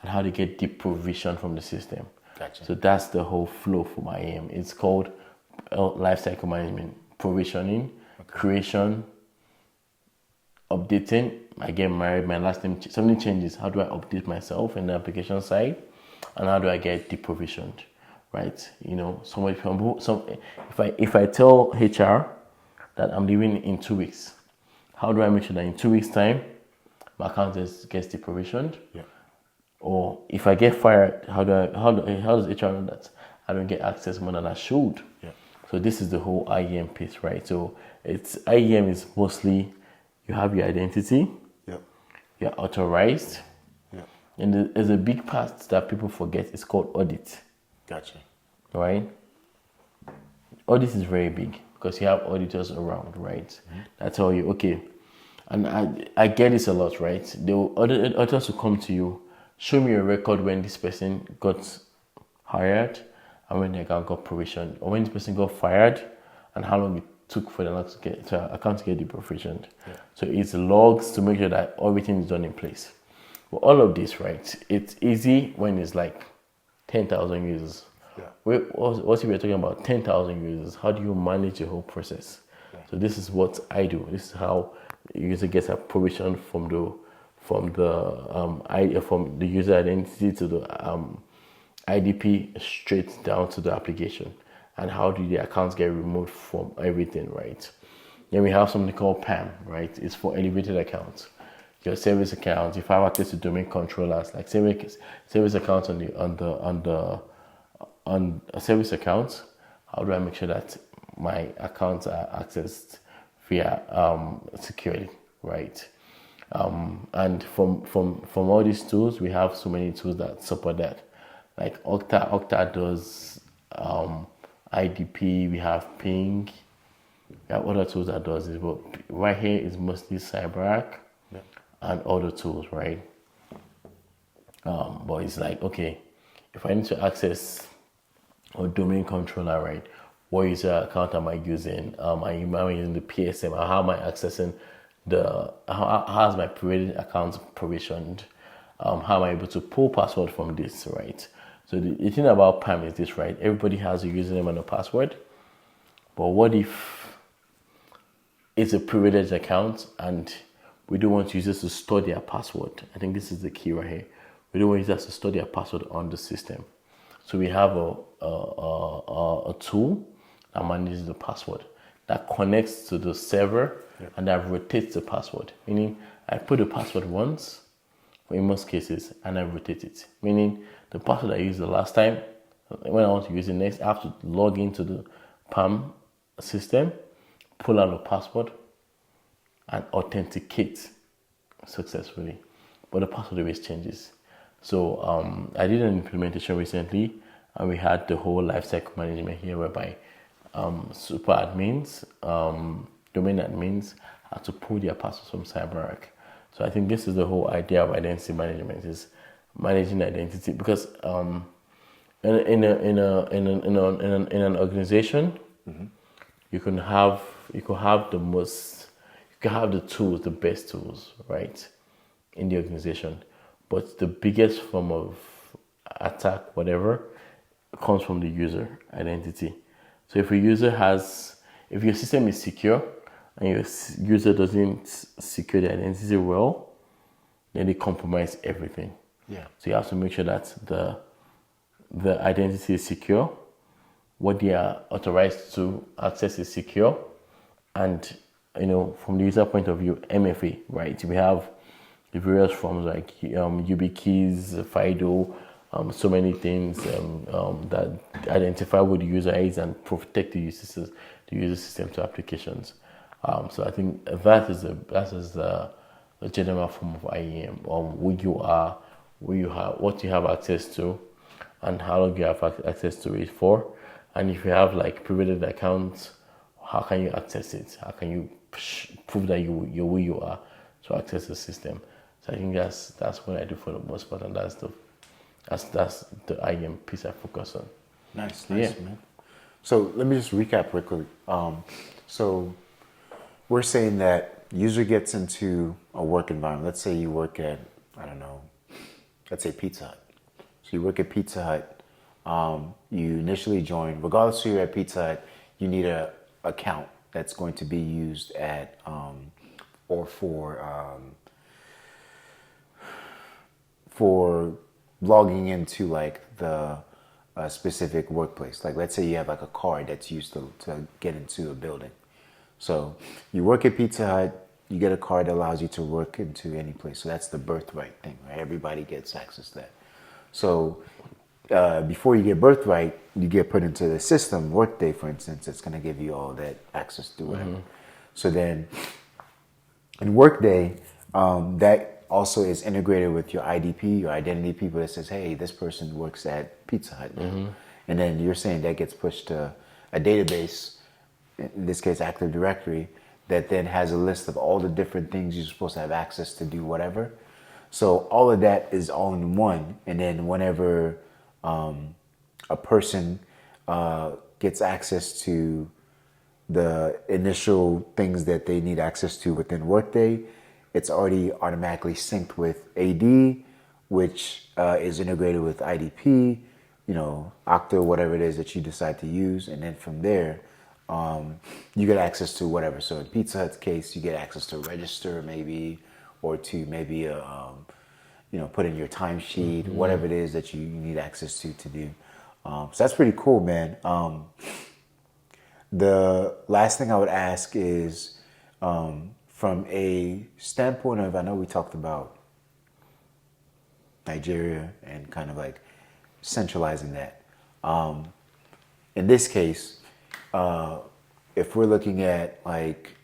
Speaker 1: and how they get deprovisioned from the system.
Speaker 2: Gotcha.
Speaker 1: So that's the whole flow for my IAM. It's called lifecycle management, provisioning, creation, updating. I get married, my last name, something changes. How do I update myself in the application side? And how do I get deprovisioned? Right? If I tell HR that I'm leaving in 2 weeks, how do I make sure that in 2 weeks' time my account gets deprovisioned? Yeah. Or if I get fired, how does HR know that I don't get access more than I should? Yeah. So this is the whole IEM piece, right? So IEM is mostly you have your identity, yep, you're authorized, yep, and there's a big part that people forget. It's called audit.
Speaker 2: Gotcha.
Speaker 1: Right? Audit is very big because you have auditors around, right? Mm-hmm. That tell you, okay, and I get this a lot, right? Auditors will come to you, show me a record when this person got hired and when the account got provisioned, or when this person got fired and how long it took for the account to get deprovisioned. Yeah. So it's logs to make sure that everything is done in place. But all of this, right, it's easy when it's like 10,000 users. Yeah. What if we're talking about 10,000 users? How do you manage the whole process? Yeah. So this is what I do. This is how the user gets a provision from the user identity to the IDP straight down to the application. And how do the accounts get removed from everything, right? Then we have something called PAM, right? It's for elevated accounts. Your service accounts, if I have access to domain controllers, like service accounts on a service account, how do I make sure that my accounts are accessed via securely, right? And from all these tools, we have so many tools that support that. Like Okta does IDP, we have Ping, we have other tools that does this, but right here is mostly CyberArk, yeah, and other tools, right? But it's like, okay, if I need to access a domain controller, right, what user account am I using? Am I using the PSM? How am I accessing how is my private account provisioned? How am I able to pull password from this, right? So the thing about PAM is this, right? Everybody has a username and a password. But what if it's a privileged account and we don't want users to store their password? I think this is the key right here. We don't want users to store their password on the system. So we have a tool that manages the password, that connects to the server, yeah, and that rotates the password. Meaning I put the password once, in most cases, and I rotate it. Meaning the password I used the last time, when I want to use it next, I have to log into the PAM system, pull out the password, and authenticate successfully. But the password always changes. So I did an implementation recently, and we had the whole lifecycle management here, whereby super admins, domain admins had to pull their passwords from CyberArk. So I think this is the whole idea of identity management, is managing identity, because in an organization, mm-hmm, you could have the tools, the best tools, right, in the organization, but the biggest form of attack, whatever, comes from the user identity. So if your system is secure and your user doesn't secure the identity well, then they compromise everything.
Speaker 2: Yeah.
Speaker 1: So you have to make sure that the identity is secure, what they are authorized to access is secure, and from the user point of view, MFA, right? We have the various forms like YubiKeys, FIDO, so many things that identify what the user is and protect the user system to applications. So I think that is the general form of IAM. Who you are, what you have access to, and how long you have access to it for. And if you have like privileged accounts, how can you access it? How can you prove that you're who you are to access the system? So I think that's what I do for the most part, and that's the IAM piece I focus on.
Speaker 2: Nice,
Speaker 1: Yeah.
Speaker 2: man. So let me just recap quickly. So we're saying that user gets into a work environment. Let's say you work at, I don't know, let's say Pizza Hut. So you work at Pizza Hut. You initially join, regardless of you're at Pizza Hut, you need a account that's going to be used at or for logging into like the specific workplace. Like let's say you have like a card that's used to get into a building. So you work at Pizza Hut, you get a card that allows you to work into any place. So that's the birthright thing, right? Everybody gets access to that. So before you get birthright, you get put into the system, Workday, for instance, it's going to give you all that access to whatever. Mm-hmm. So then in Workday, that also is integrated with your IDP, your identity people that says, hey, this person works at Pizza Hut now. Mm-hmm. And then you're saying that gets pushed to a database, in this case, Active Directory, that then has a list of all the different things you're supposed to have access to do whatever. So all of that is all in one. And then whenever a person gets access to the initial things that they need access to within Workday, it's already automatically synced with AD, which is integrated with IDP, Okta, whatever it is that you decide to use. And then from there, you get access to whatever. So in Pizza Hut's case, you get access to register maybe, or to maybe put in your timesheet, mm-hmm. whatever it is that you need access to do. So that's pretty cool, man. The last thing I would ask is, from a standpoint of, I know we talked about Nigeria and kind of like centralizing that. In this case, if we're looking at like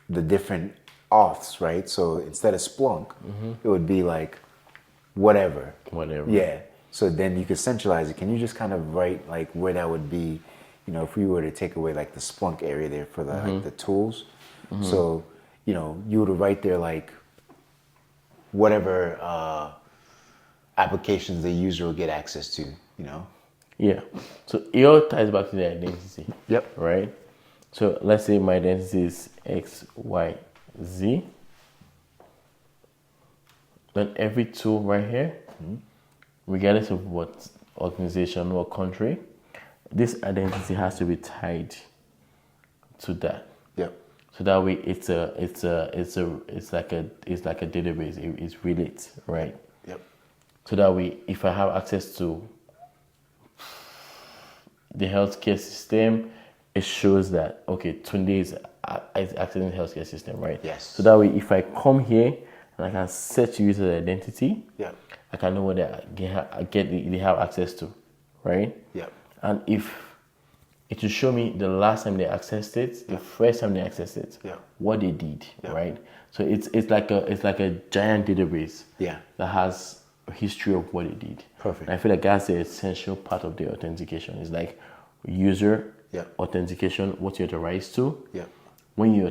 Speaker 2: the different auths, right? So instead of Splunk, mm-hmm. it would be like whatever. Yeah. So then you could centralize it. Can you just kind of write like where that would be, if we were to take away like the Splunk area there for the mm-hmm. like the tools. Mm-hmm. So, you would write there like whatever applications the user will get access to,
Speaker 1: Yeah. So it all ties back to the identity.
Speaker 2: Yep.
Speaker 1: Right? So let's say my identity is XYZ. Then every tool right here, mm-hmm. regardless of what organization or country, this identity has to be tied to that.
Speaker 2: Yep.
Speaker 1: So that way it's like a database. It's relates, right?
Speaker 2: Yep.
Speaker 1: So that way, if I have access to the healthcare system, it shows that okay, Tunde is accessing the healthcare system, right?
Speaker 2: Yes.
Speaker 1: So that way, if I come here and I can set user identity,
Speaker 2: yeah,
Speaker 1: I can know what they have access to, right?
Speaker 2: Yeah.
Speaker 1: And if it will show me the last time they accessed it, the first time they accessed it, what they did, right? So it's like a giant database, that has a history of what they did.
Speaker 2: Perfect.
Speaker 1: And I feel like that's the essential part of the authentication. It's like user authentication, what you're authorized to.
Speaker 2: Yeah.
Speaker 1: When you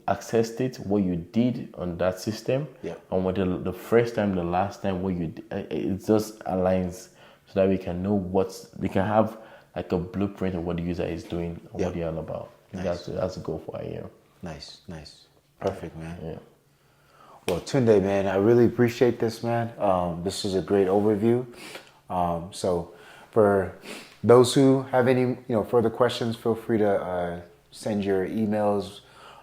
Speaker 1: accessed it, what you did on that system, and what the first time, the last time, what you did, it just aligns so that we can know they can have like a blueprint of what the user is doing and what they're all about. Nice. That's a goal for IAM.
Speaker 2: Nice. Perfect, man.
Speaker 1: Yeah.
Speaker 2: Well, Tunde, man, I really appreciate this, man. This is a great overview. So for those who have any further questions, feel free to send your emails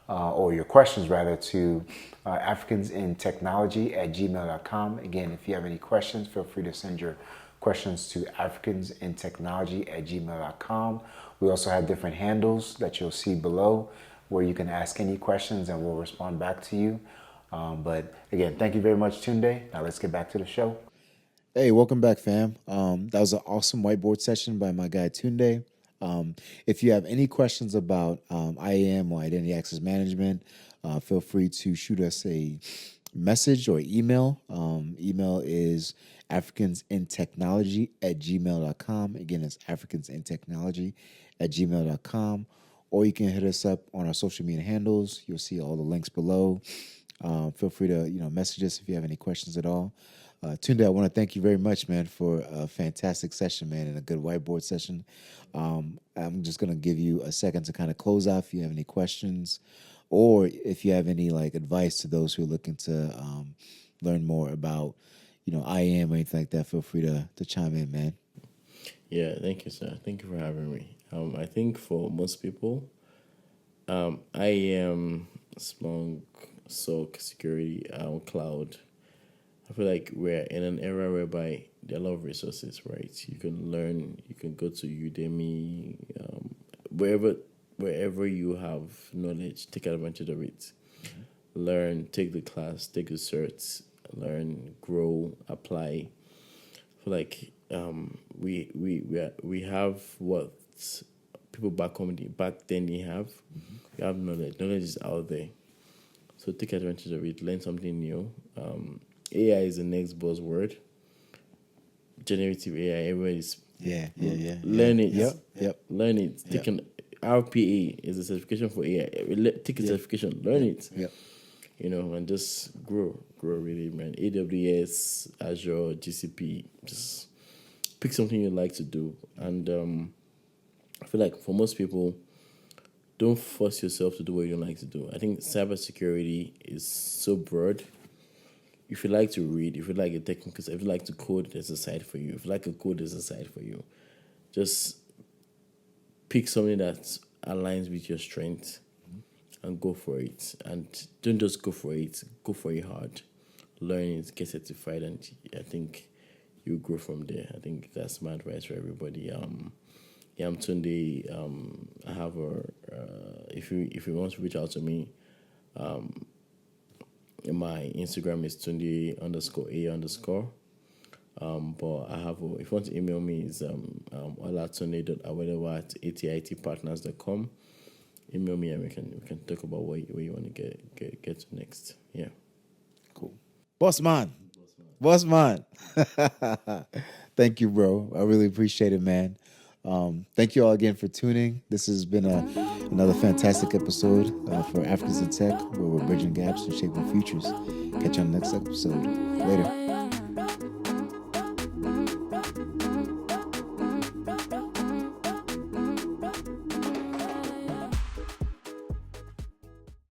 Speaker 2: or your questions rather, to africansintechnology@gmail.com. Again, if you have any questions, feel free to send your questions to africansintechnology@gmail.com. We also have different handles that you'll see below where you can ask any questions and we'll respond back to you. But again, thank you very much, Tunde. Now let's get back to the show. Hey, welcome back, fam. That was an awesome whiteboard session by my guy Tunde. If you have any questions about IAM or identity access management, feel free to shoot us a message or email. Email is africansintechnology@gmail.com. Again, it's africansintechnology@gmail.com. Or you can hit us up on our social media handles. You'll see all the links below. Feel free to message us if you have any questions at all. Tunde, I want to thank you very much, man, for a fantastic session, man, and a good whiteboard session. I'm just going to give you a second to kind of close out if you have any questions or if you have any advice to those who are looking to learn more about, IAM or anything like that. Feel free to chime in, man.
Speaker 1: Yeah, thank you, sir. Thank you for having me. I think for most people, IAM, Splunk, SOC, security, cloud, I feel like we're in an era whereby there are a lot of resources, right? You can learn, you can go to Udemy, wherever you have knowledge, take advantage of it. Learn, take the class, take the certs, learn, grow, apply. I feel like we have what people back then they have. We have knowledge. Knowledge is out there. So take advantage of it, learn something new. AI is the next buzzword. Generative AI, everybody's learn it.
Speaker 2: Yep.
Speaker 1: Learn it. Take an RPA is a certification for AI. Take a certification, learn it.
Speaker 2: Yep.
Speaker 1: And just grow really, man. AWS, Azure, GCP, just pick something you like to do. And I feel like for most people, don't force yourself to do what you don't like to do. I think cybersecurity is so broad. If you like to read, if you like a technical, if you like to code, there's a side for you. If you like a code, there's a side for you. Just pick something that aligns with your strength and go for it. And don't just go for it. Go for it hard. Learn it, get certified, and I think you grow from there. I think that's my advice for everybody. I'm Tunde. I have if you want to reach out to me, my Instagram is Tunde_A_. But I have if you want to email me is olatunde.awelewa@atitpartners.com. Email me and we can talk about where you want to get to next. Yeah.
Speaker 2: Cool. Boss man. Thank you, bro. I really appreciate it, man. Thank you all again for tuning. This has been another fantastic episode for Africans in Tech, where we're bridging gaps and shaping futures. Catch you on the next episode. Later.